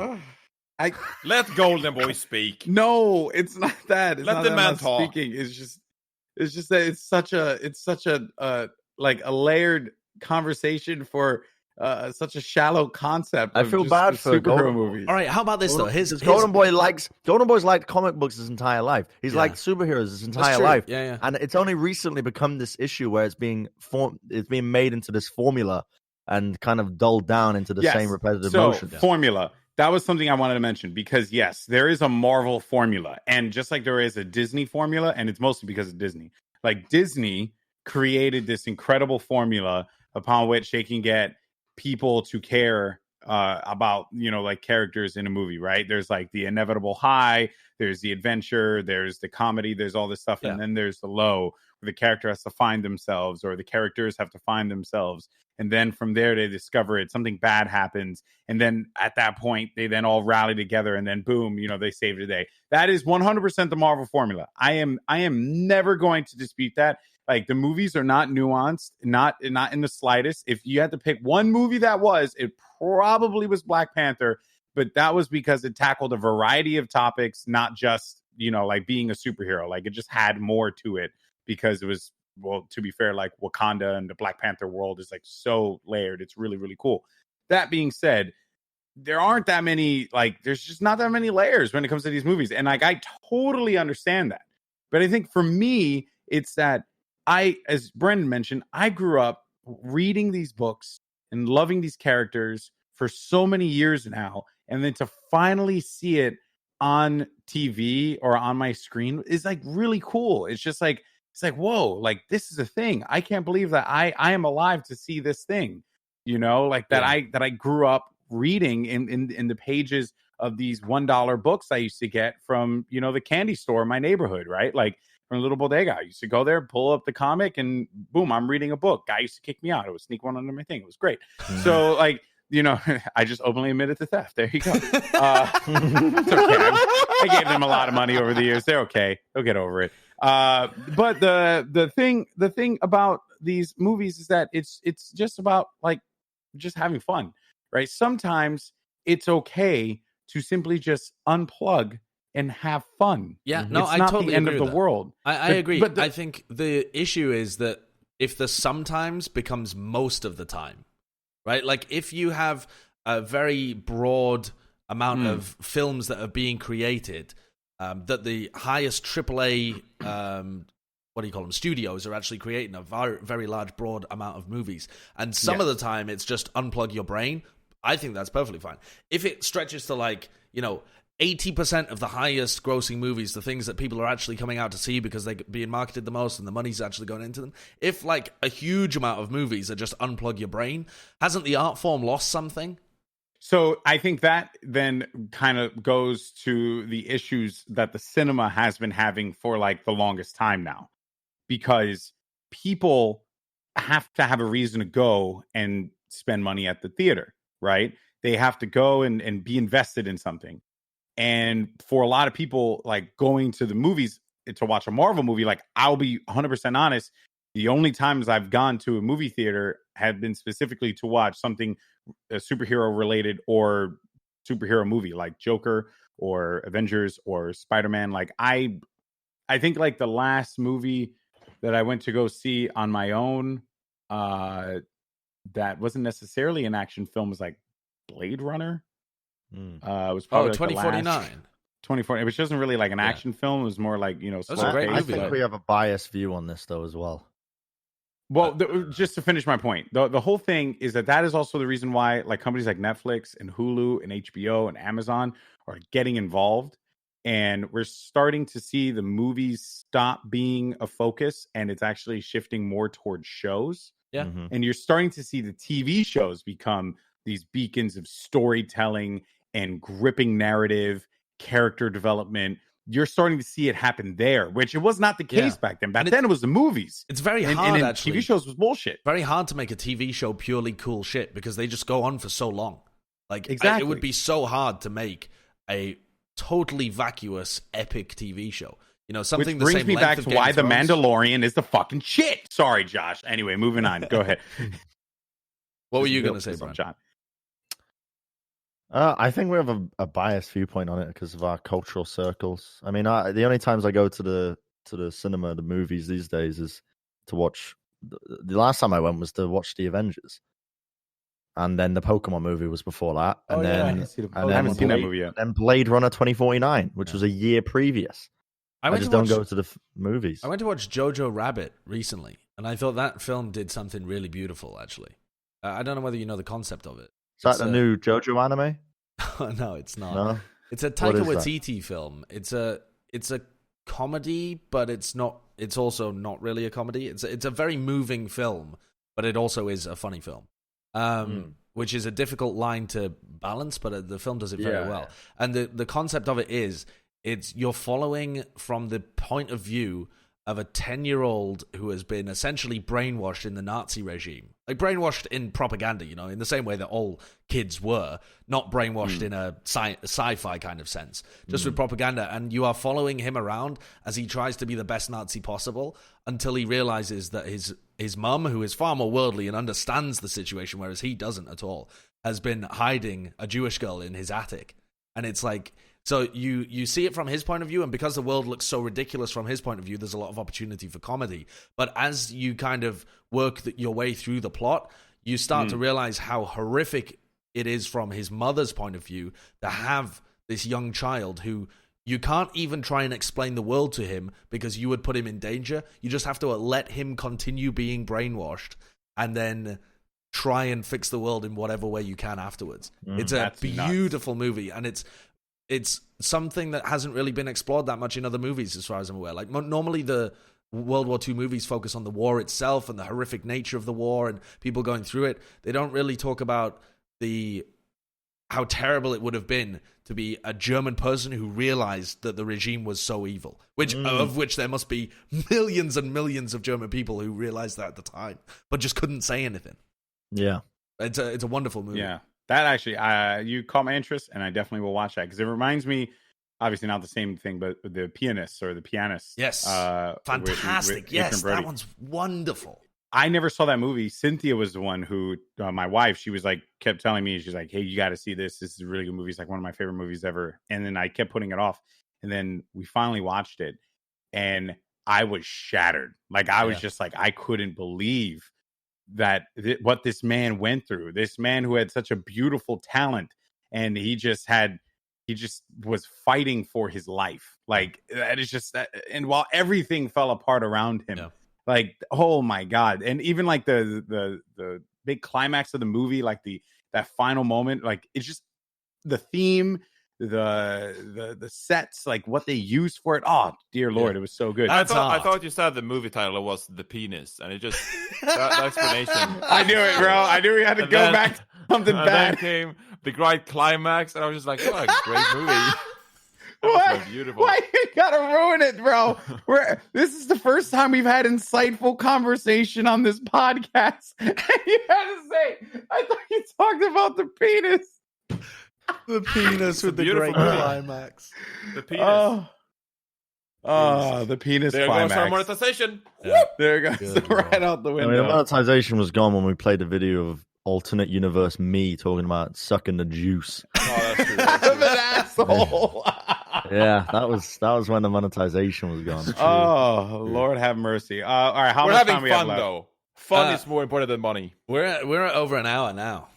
Let Goldenboy speak. No, it's not that. It's Let not the that I'm man not talk. Speaking. It's just that it's such a like a layered conversation for such a shallow concept. I of feel just bad the for superhero Goldenboy. movies. All right, how about this though? Goldenboy's liked comic books his entire life. He's Yeah. liked superheroes his That's entire true. life. Yeah. And it's only recently become this issue where it's being made into this formula and kind of dulled down into the Yes. same repetitive So, motion. formula. That was something I wanted to mention because yes, there is a Marvel formula, and just like there is a Disney formula, and it's mostly because of Disney. Like Disney created this incredible formula upon which they can get people to care about, like characters in a movie, right? There's like the inevitable high, there's the adventure, there's the comedy, there's all this stuff, and then there's the low where the character has to find themselves or the characters have to find themselves. And then from there, they discover it. Something bad happens. And then at that point, they then all rally together and then boom, they save the day. That is 100% the Marvel formula. I am never going to dispute that. Like the movies are not nuanced, not in the slightest. If you had to pick one movie it probably was Black Panther. But that was because it tackled a variety of topics, not just, like being a superhero. Like it just had more to it because it was, well, to be fair, like Wakanda and the Black Panther world is like so layered. It's really, really cool. That being said, there aren't that many, there's just not that many layers when it comes to these movies. And like, I totally understand that. But I think for me, it's that as Brendan mentioned, I grew up reading these books and loving these characters for so many years now. And then to finally see it on TV or on my screen is like really cool. It's just like, whoa, like this is a thing. I can't believe that I am alive to see this thing, that I grew up reading in the pages of these $1 books I used to get from, the candy store in my neighborhood, right? Like from a little bodega. I used to go there, pull up the comic and boom, I'm reading a book. Guy used to kick me out. I would sneak one under my thing. It was great. So like, I just openly admitted to theft. There you go. It's okay. I gave them a lot of money over the years. They're okay. They'll get over it. But the thing about these movies is that it's just about like just having fun, right? Sometimes it's okay to simply just unplug and have fun. Yeah, no, it's I not totally the end agree of with the that. world. I agree. But I think the issue is that if the sometimes becomes most of the time, right? Like if you have a very broad amount of films that are being created, that the highest AAA, what do you call them, studios are actually creating a very, very large, broad amount of movies. And some of the time it's just unplug your brain. I think that's perfectly fine. If it stretches to 80% of the highest grossing movies, the things that people are actually coming out to see because they're being marketed the most and the money's actually going into them. If a huge amount of movies are just unplug your brain, hasn't the art form lost something? So I think that then kind of goes to the issues that the cinema has been having for the longest time now, because people have to have a reason to go and spend money at the theater, right? They have to go and be invested in something. And for a lot of people, going to the movies to watch a Marvel movie, I'll be 100% honest, the only times I've gone to a movie theater have been specifically to watch something superhero related or superhero movie like Joker or Avengers or Spider-Man. I think the last movie that I went to go see on my own that wasn't necessarily an action film was Blade Runner. It was probably 2049. 2014, which wasn't really like an action film. It was more like, was a slow great pace. I think we have a biased view on this though as well. Well, just to finish my point, the whole thing is that is also the reason why like companies like Netflix and Hulu and HBO and Amazon are getting involved. And we're starting to see the movies stop being a focus and it's actually shifting more towards shows. Yeah. Mhm. And you're starting to see the TV shows become these beacons of storytelling and gripping narrative, character development. You're starting to see it happen there, which it was not the case back then. Back then, it was the movies. It's very hard, and actually. TV shows was bullshit. Very hard to make a TV show purely cool shit because they just go on for so long. Like, Exactly. it would be so hard to make a totally vacuous, epic TV show. Something Which the brings same me length back of to Game why of The Thrones. Mandalorian is the fucking shit. Sorry, Josh. Anyway, moving on. Go ahead. What were you going to say, Bren? John? I think we have a biased viewpoint on it because of our cultural circles. I mean, the only times I go to the cinema, the movies these days, is to watch. The last time I went was to watch the Avengers, and then the Pokemon movie was before that, and then I haven't seen that Blade, movie yet. and then Blade Runner 2049, which was a year previous. I just don't go to the movies. I went to watch Jojo Rabbit recently, and I thought that film did something really beautiful, actually. I don't know whether you know the concept of it. Is that the new JoJo anime? No, it's not. No? It's a Taika Waititi film. It's a comedy, but it's not. It's also not really a comedy. It's a very moving film, but it also is a funny film, which is a difficult line to balance. But the film does it very well. And the concept of it is you're following from the point of view of a 10-year-old who has been essentially brainwashed in the Nazi regime. Like brainwashed in propaganda, in the same way that all kids were, not brainwashed in a sci-fi kind of sense, just with propaganda. And you are following him around as he tries to be the best Nazi possible until he realizes that his mum, who is far more worldly and understands the situation, whereas he doesn't at all, has been hiding a Jewish girl in his attic. And it's like, so you see it from his point of view, and because the world looks so ridiculous from his point of view, there's a lot of opportunity for comedy. But as you kind of work your way through the plot, you start to realize how horrific it is from his mother's point of view to have this young child who you can't even try and explain the world to him because you would put him in danger. You just have to let him continue being brainwashed and then try and fix the world in whatever way you can afterwards. It's a beautiful movie, and it's something that hasn't really been explored that much in other movies, as far as I'm aware. Like normally the World War II movies focus on the war itself and the horrific nature of the war and people going through it. They don't really talk about how terrible it would have been to be a German person who realized that the regime was so evil, of which there must be millions and millions of German people who realized that at the time, but just couldn't say anything. Yeah. It's a wonderful movie. Yeah. That actually, you caught my interest, and I definitely will watch that because it reminds me, obviously not the same thing, but the pianist. Yes, fantastic. With yes, Adrian Brody. that one's wonderful. I never saw that movie. Cynthia was the one who, my wife, she was like, kept telling me, she's like, hey, you got to see this. This is a really good movie. It's like one of my favorite movies ever. And then I kept putting it off, and then we finally watched it, and I was shattered. Like I was just like, I couldn't believe that what this man went through, this man who had such a beautiful talent, and he just was fighting for his life. Like that is just that. And while everything fell apart around him, like, oh my God. And even like the big climax of the movie, like that final moment, like it's just the theme, the sets, like what they used for it. Oh dear Lord, it was so good. I thought you said the movie title was The Penis, and it just that explanation. I knew it, bro. I knew we had to go back to something and bad. Then came the great climax, and I was just like, what a great movie. Why? So beautiful. Why you gotta ruin it, bro? This is the first time we've had insightful conversation on this podcast. And you had to say, I thought you talked about the penis. The penis with the great climax. The penis. Oh, the penis there climax. goes our monetization. Yeah. There it goes. Right out the I window. mean, the monetization was gone when we played a video of alternate universe me talking about sucking the juice. Oh, that's true. I'm an asshole. Yeah, that was when the monetization was gone. Oh, Lord have mercy. All right, how We're much having time we have fun left? though. Fun is more important than money. We're at over an hour now.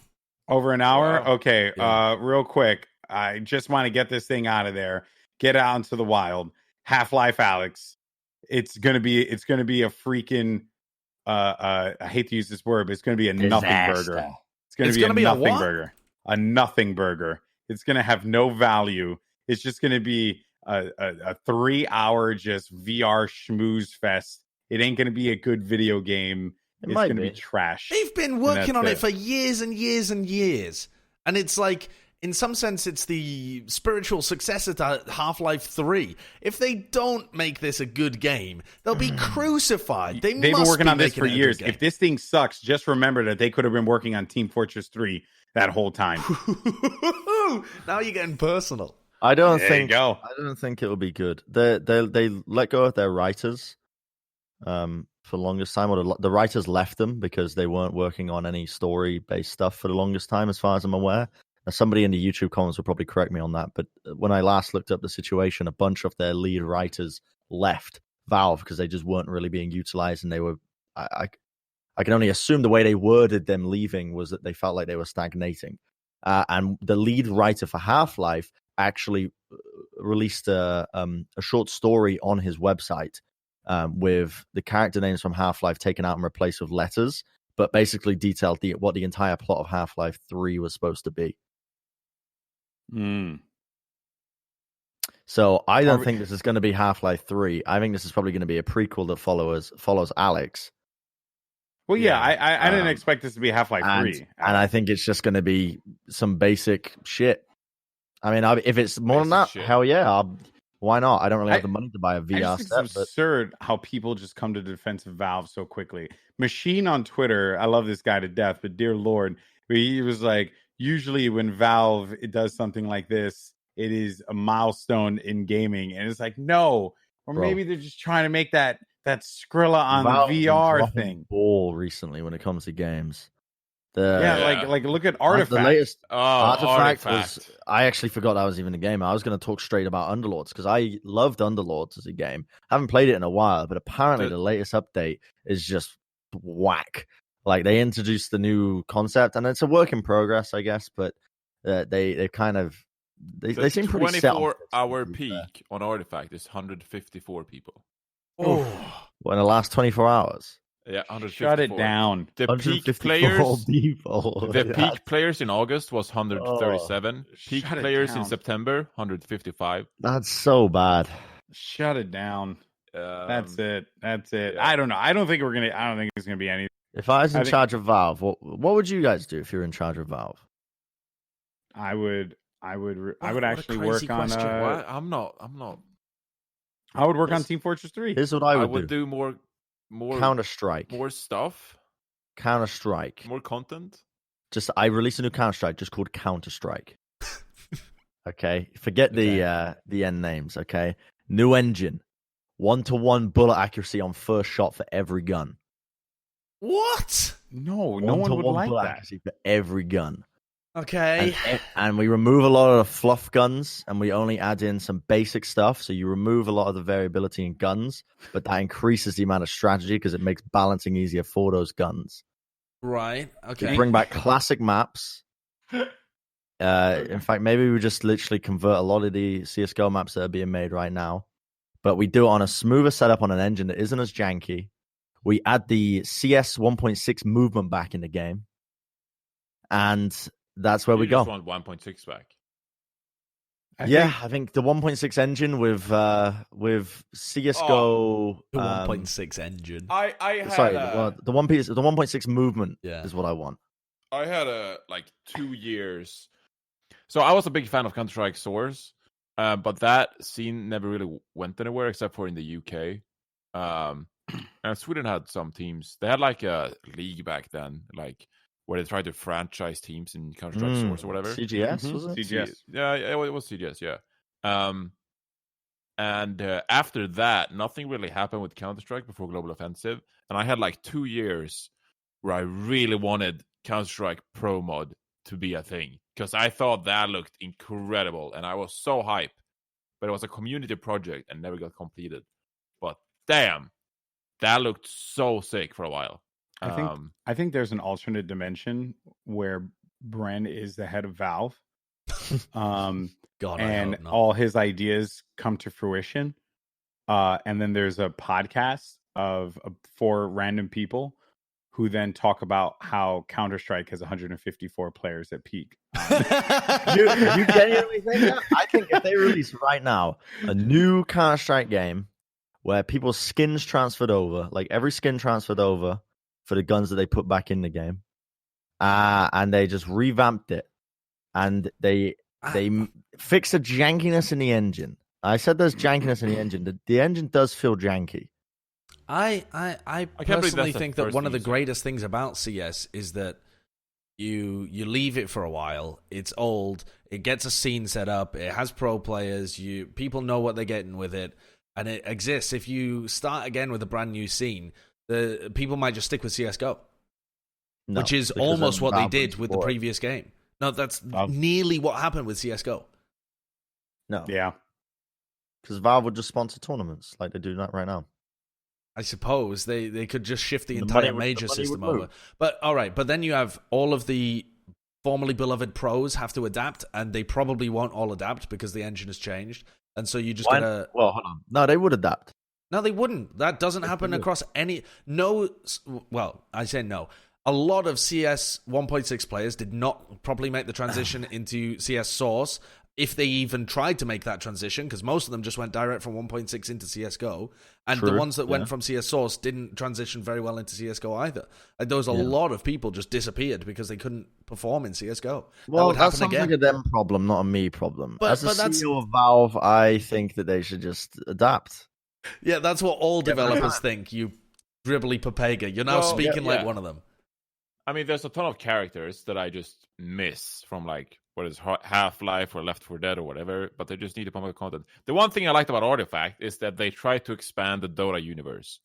Over an hour? Wow. Okay. Yeah. Real quick. I just want to get this thing out of there. get out into the wild. Half-Life Alex. It's gonna be a freaking I hate to use this word, but it's gonna be a nothing burger. It's gonna be a nothing burger. A nothing burger. It's gonna have no value. It's just gonna be a 3-hour just VR schmooze fest. It ain't gonna be a good video game. It's gonna be trash. They've been working on it for years and years and years. And it's like, in some sense, it's the spiritual successor to Half-Life 3. If they don't make this a good game, they'll be crucified. They've been working on this for years. If this thing sucks, just remember that they could have been working on Team Fortress 3 that whole time. Now you're getting personal. I don't think it will be good. They let go of their writers for the longest time, or the writers left them because they weren't working on any story-based stuff for the longest time, as far as I'm aware. Now, somebody in the YouTube comments will probably correct me on that, but when I last looked up the situation, a bunch of their lead writers left Valve because they just weren't really being utilized, and they were. I can only assume the way they worded them leaving was that they felt like they were stagnating. And the lead writer for Half-Life actually released a short story on his website with the character names from Half-Life taken out and replaced with letters, but basically detailed what the entire plot of Half-Life 3 was supposed to be. So I don't think this is going to be Half-Life 3. I think this is probably going to be a prequel that follows Alex. Well, yeah, I didn't expect this to be Half-Life 3. And I think it's just going to be some basic shit. I mean, if it's more than that, hell yeah, why not? I don't really have the money to buy a VR set. It's absurd how people just come to the defense of Valve so quickly. Machine on Twitter, I love this guy to death, but dear Lord, he was like, usually when Valve does something like this, it is a milestone in gaming. And it's like, no. Or maybe they're just trying to make that Skrilla on Valve the VR thing. Ball recently when it comes to games. Like look at Artifact. The latest Artifact was. I actually forgot that was even a game. I was going to talk straight about Underlords because I loved Underlords as a game. I haven't played it in a while, but apparently the latest update is just whack. Like they introduced the new concept, and it's a work in progress, I guess. But they kind of they seem pretty set. 24-hour peak on Artifact is 154 people. Oh, in the last 24 hours. Yeah, 154. Shut it down. The peak players, peak players in August was 137. Peak players in September, 155. That's so bad. Shut it down. That's it. Yeah. I don't know. I don't think it's gonna be anything. If I was in charge of Valve, what would you guys do if you're in charge of Valve? I would actually work on. I'm not. I would work on Team Fortress 3. Here's what I would do more Counter-Strike. More stuff. Counter-Strike. More content. I released a new Counter-Strike just called Counter-Strike. Okay? Forget the end names, okay? New engine. 1-to-1 bullet accuracy on first shot for every gun. What? No one would like that. Accuracy for every gun. Okay. And we remove a lot of the fluff guns, and we only add in some basic stuff. So you remove a lot of the variability in guns, but that increases the amount of strategy because it makes balancing easier for those guns. Right. Okay. We bring back classic maps. In fact, maybe we just literally convert a lot of the CSGO maps that are being made right now, but we do it on a smoother setup on an engine that isn't as janky. We add the CS 1.6 movement back in the game, and that's where we go. Want 1.6 back? I think the 1.6 engine with CS:GO. The 1.6 engine. The 1.6 movement is what I want. I had 2 years. So I was a big fan of Counter-Strike Source, but that scene never really went anywhere except for in the UK. And Sweden had some teams. They had a league back then, where they tried to franchise teams in Counter-Strike Source or whatever. CGS, was it? CGS. Yeah, it was CGS, yeah. And after that, nothing really happened with Counter-Strike before Global Offensive. And I had 2 years where I really wanted Counter-Strike Pro Mod to be a thing. Because I thought that looked incredible. And I was so hyped. But it was a community project and never got completed. But damn, that looked so sick for a while. I think there's an alternate dimension where Bren is the head of Valve, God, and all his ideas come to fruition. And then there's a podcast of 4 random people who then talk about how Counter-Strike has 154 players at peak. You genuinely think that? I think if they release right now a new Counter-Strike game where people's skins transferred over, like every skin transferred over for the guns that they put back in the game, and they just revamped it, and they fixed the jankiness in the engine. I said there's jankiness in the engine. The engine does feel janky. I personally think that one of the greatest things about CS is that you leave it for a while. It's old. It gets a scene set up. It has pro players. People know what they're getting with it, and it exists. If you start again with a brand new scene, the people might just stick with CS:GO, which is almost what they did with the previous game. No, that's nearly what happened with CS:GO. No, yeah, because Valve would just sponsor tournaments like they do that right now. I suppose they could just shift the entire major system over. But all right, but then you have all of the formerly beloved pros have to adapt, and they probably won't all adapt because the engine has changed. And so you just gotta... Well, hold on. No, they would adapt. No, they wouldn't. That doesn't happen across any... No, well, I say no. A lot of CS 1.6 players did not properly make the transition into CS Source, if they even tried to make that transition, because most of them just went direct from 1.6 into CSGO, and the ones that went from CS Source didn't transition very well into CSGO either. Like, there was a lot of people just disappeared because they couldn't perform in CSGO. Well, that sounds like a them problem, not a me problem. As a CEO of Valve, I think that they should just adapt. Yeah, that's what all developers think, you dribbly papega. You're now speaking like one of them. I mean, there's a ton of characters that I just miss from, like, what is Half-Life or Left 4 Dead or whatever, but they just need to pump out content. The one thing I liked about Artifact is that they tried to expand the Dota universe.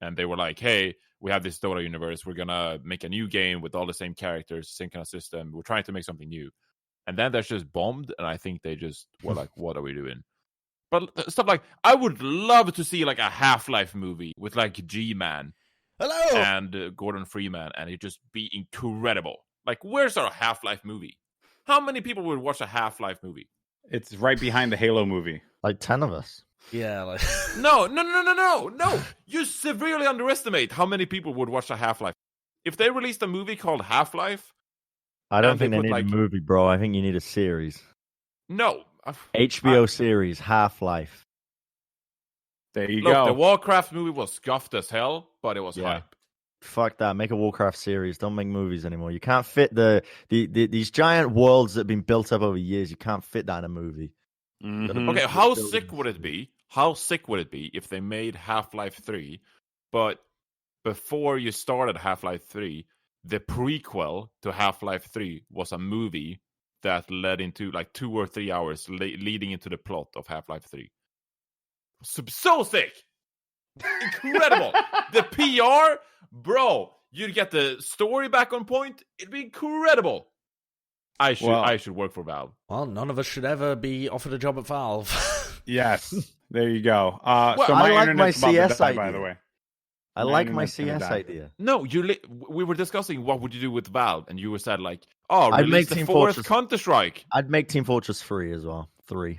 And they were like, hey, we have this Dota universe. We're going to make a new game with all the same characters, same kind of system. We're trying to make something new. And then that's just bombed, and I think they just were like, what are we doing? But stuff like, I would love to see like a Half-Life movie with like G-Man. Hello! And Gordon Freeman, and it just be incredible. Like, where's our Half-Life movie? How many people would watch a Half-Life movie? It's right behind the Halo movie. Like 10 of us. Yeah, like... No. You severely underestimate how many people would watch a Half-Life. If they released a movie called Half-Life... I don't think they need a movie, bro. I think you need a series. No. HBO series, Half-Life. There you go. The Warcraft movie was scuffed as hell, but it was hype. Fuck that. Make a Warcraft series. Don't make movies anymore. You can't fit these giant worlds that have been built up over years. You can't fit that in a movie. Mm-hmm. Okay, how sick would it be? How sick would it be if they made Half-Life 3, but before you started Half-Life 3, the prequel to Half-Life 3 was a movie that led into like 2 or 3 hours leading into the plot of Half-Life 3. So sick! Incredible! The PR, bro, you'd get the story back on point. It'd be incredible. I should work for Valve. Well, none of us should ever be offered a job at Valve. Yes, there you go. So my I like my CS idea, idea. by the way. I like my CS idea. No, we were discussing what would you do with Valve, and you were said like, oh, I'd release make the Team 4th Fortress. Counter-Strike. I'd make Team Fortress 3 as well. 3.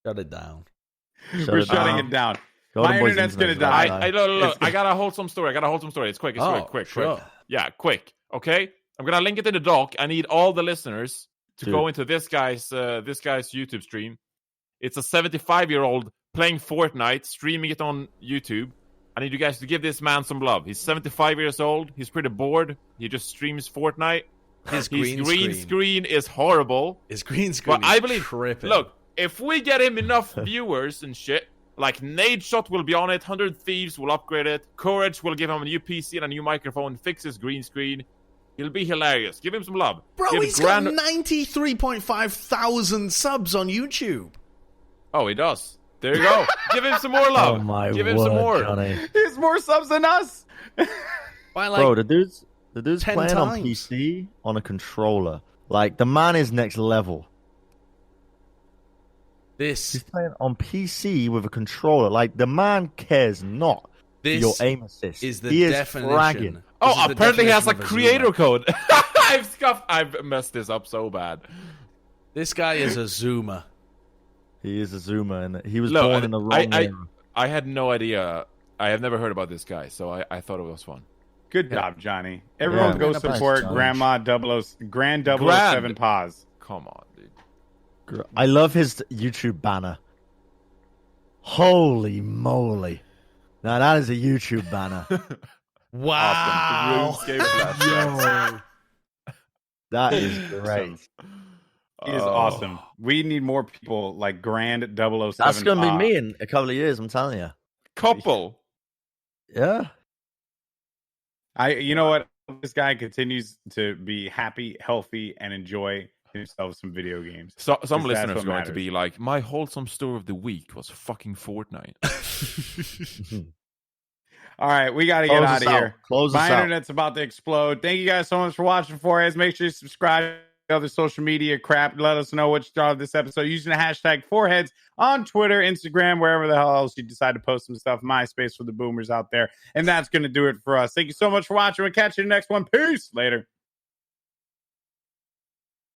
Shut it down. We're shutting it down. My internet's gonna die. Look, I gotta hold some story. It's quick. Quick. Yeah, quick. Okay, I'm gonna link it in the doc. I need all the listeners to go into this guy's YouTube stream. It's a 75-year-old playing Fortnite, streaming it on YouTube. I need you guys to give this man some love. He's 75 years old. He's pretty bored. He just streams Fortnite. His green screen is horrible. His green screen I believe, tripping. Look, if we get him enough viewers and shit, like Nadeshot will be on it, 100 Thieves will upgrade it, Courage will give him a new PC and a new microphone, fix his green screen. He'll be hilarious. Give him some love. Bro, he's got 93.5 thousand subs on YouTube. Oh, he does. There you go. Give him some more love. Oh my Give him word, some more. Johnny. He has more subs than us. Bro, the dude's 10 playing on times. PC on a controller. Like, the man is next level. He's playing on PC with a controller. Like, the man cares not for your aim assist. Is the he is definition. fragging. Oh, apparently he has a definition of creator code. I've messed this up so bad. This guy is a zoomer. He is a zoomer, and he was born in the wrong era. I had no idea. I have never heard about this guy, so I thought it was fun. Good job, Johnny. Everyone go support Grand 007 Pause. Come on, dude. I love his YouTube banner. Holy moly. Now that is a YouTube banner. Wow. Awesome. That is great. He is awesome. We need more people like Grand 007. That's going to be me in a couple of years, I'm telling you. Couple. Yeah. You know what? This guy continues to be happy, healthy, and enjoy himself some video games. So some listeners are going matters. to be like, my wholesome story of the week was fucking Fortnite. All right, we got to get out of here. My internet's about to explode. Thank you guys so much for watching Foreheads. Make sure you subscribe to other social media crap. Let us know what you thought of this episode using the hashtag Foreheads on Twitter, Instagram, wherever the hell else you decide to post some stuff. MySpace for the boomers out there. And that's going to do it for us. Thank you so much for watching. We'll catch you in the next one. Peace. Later.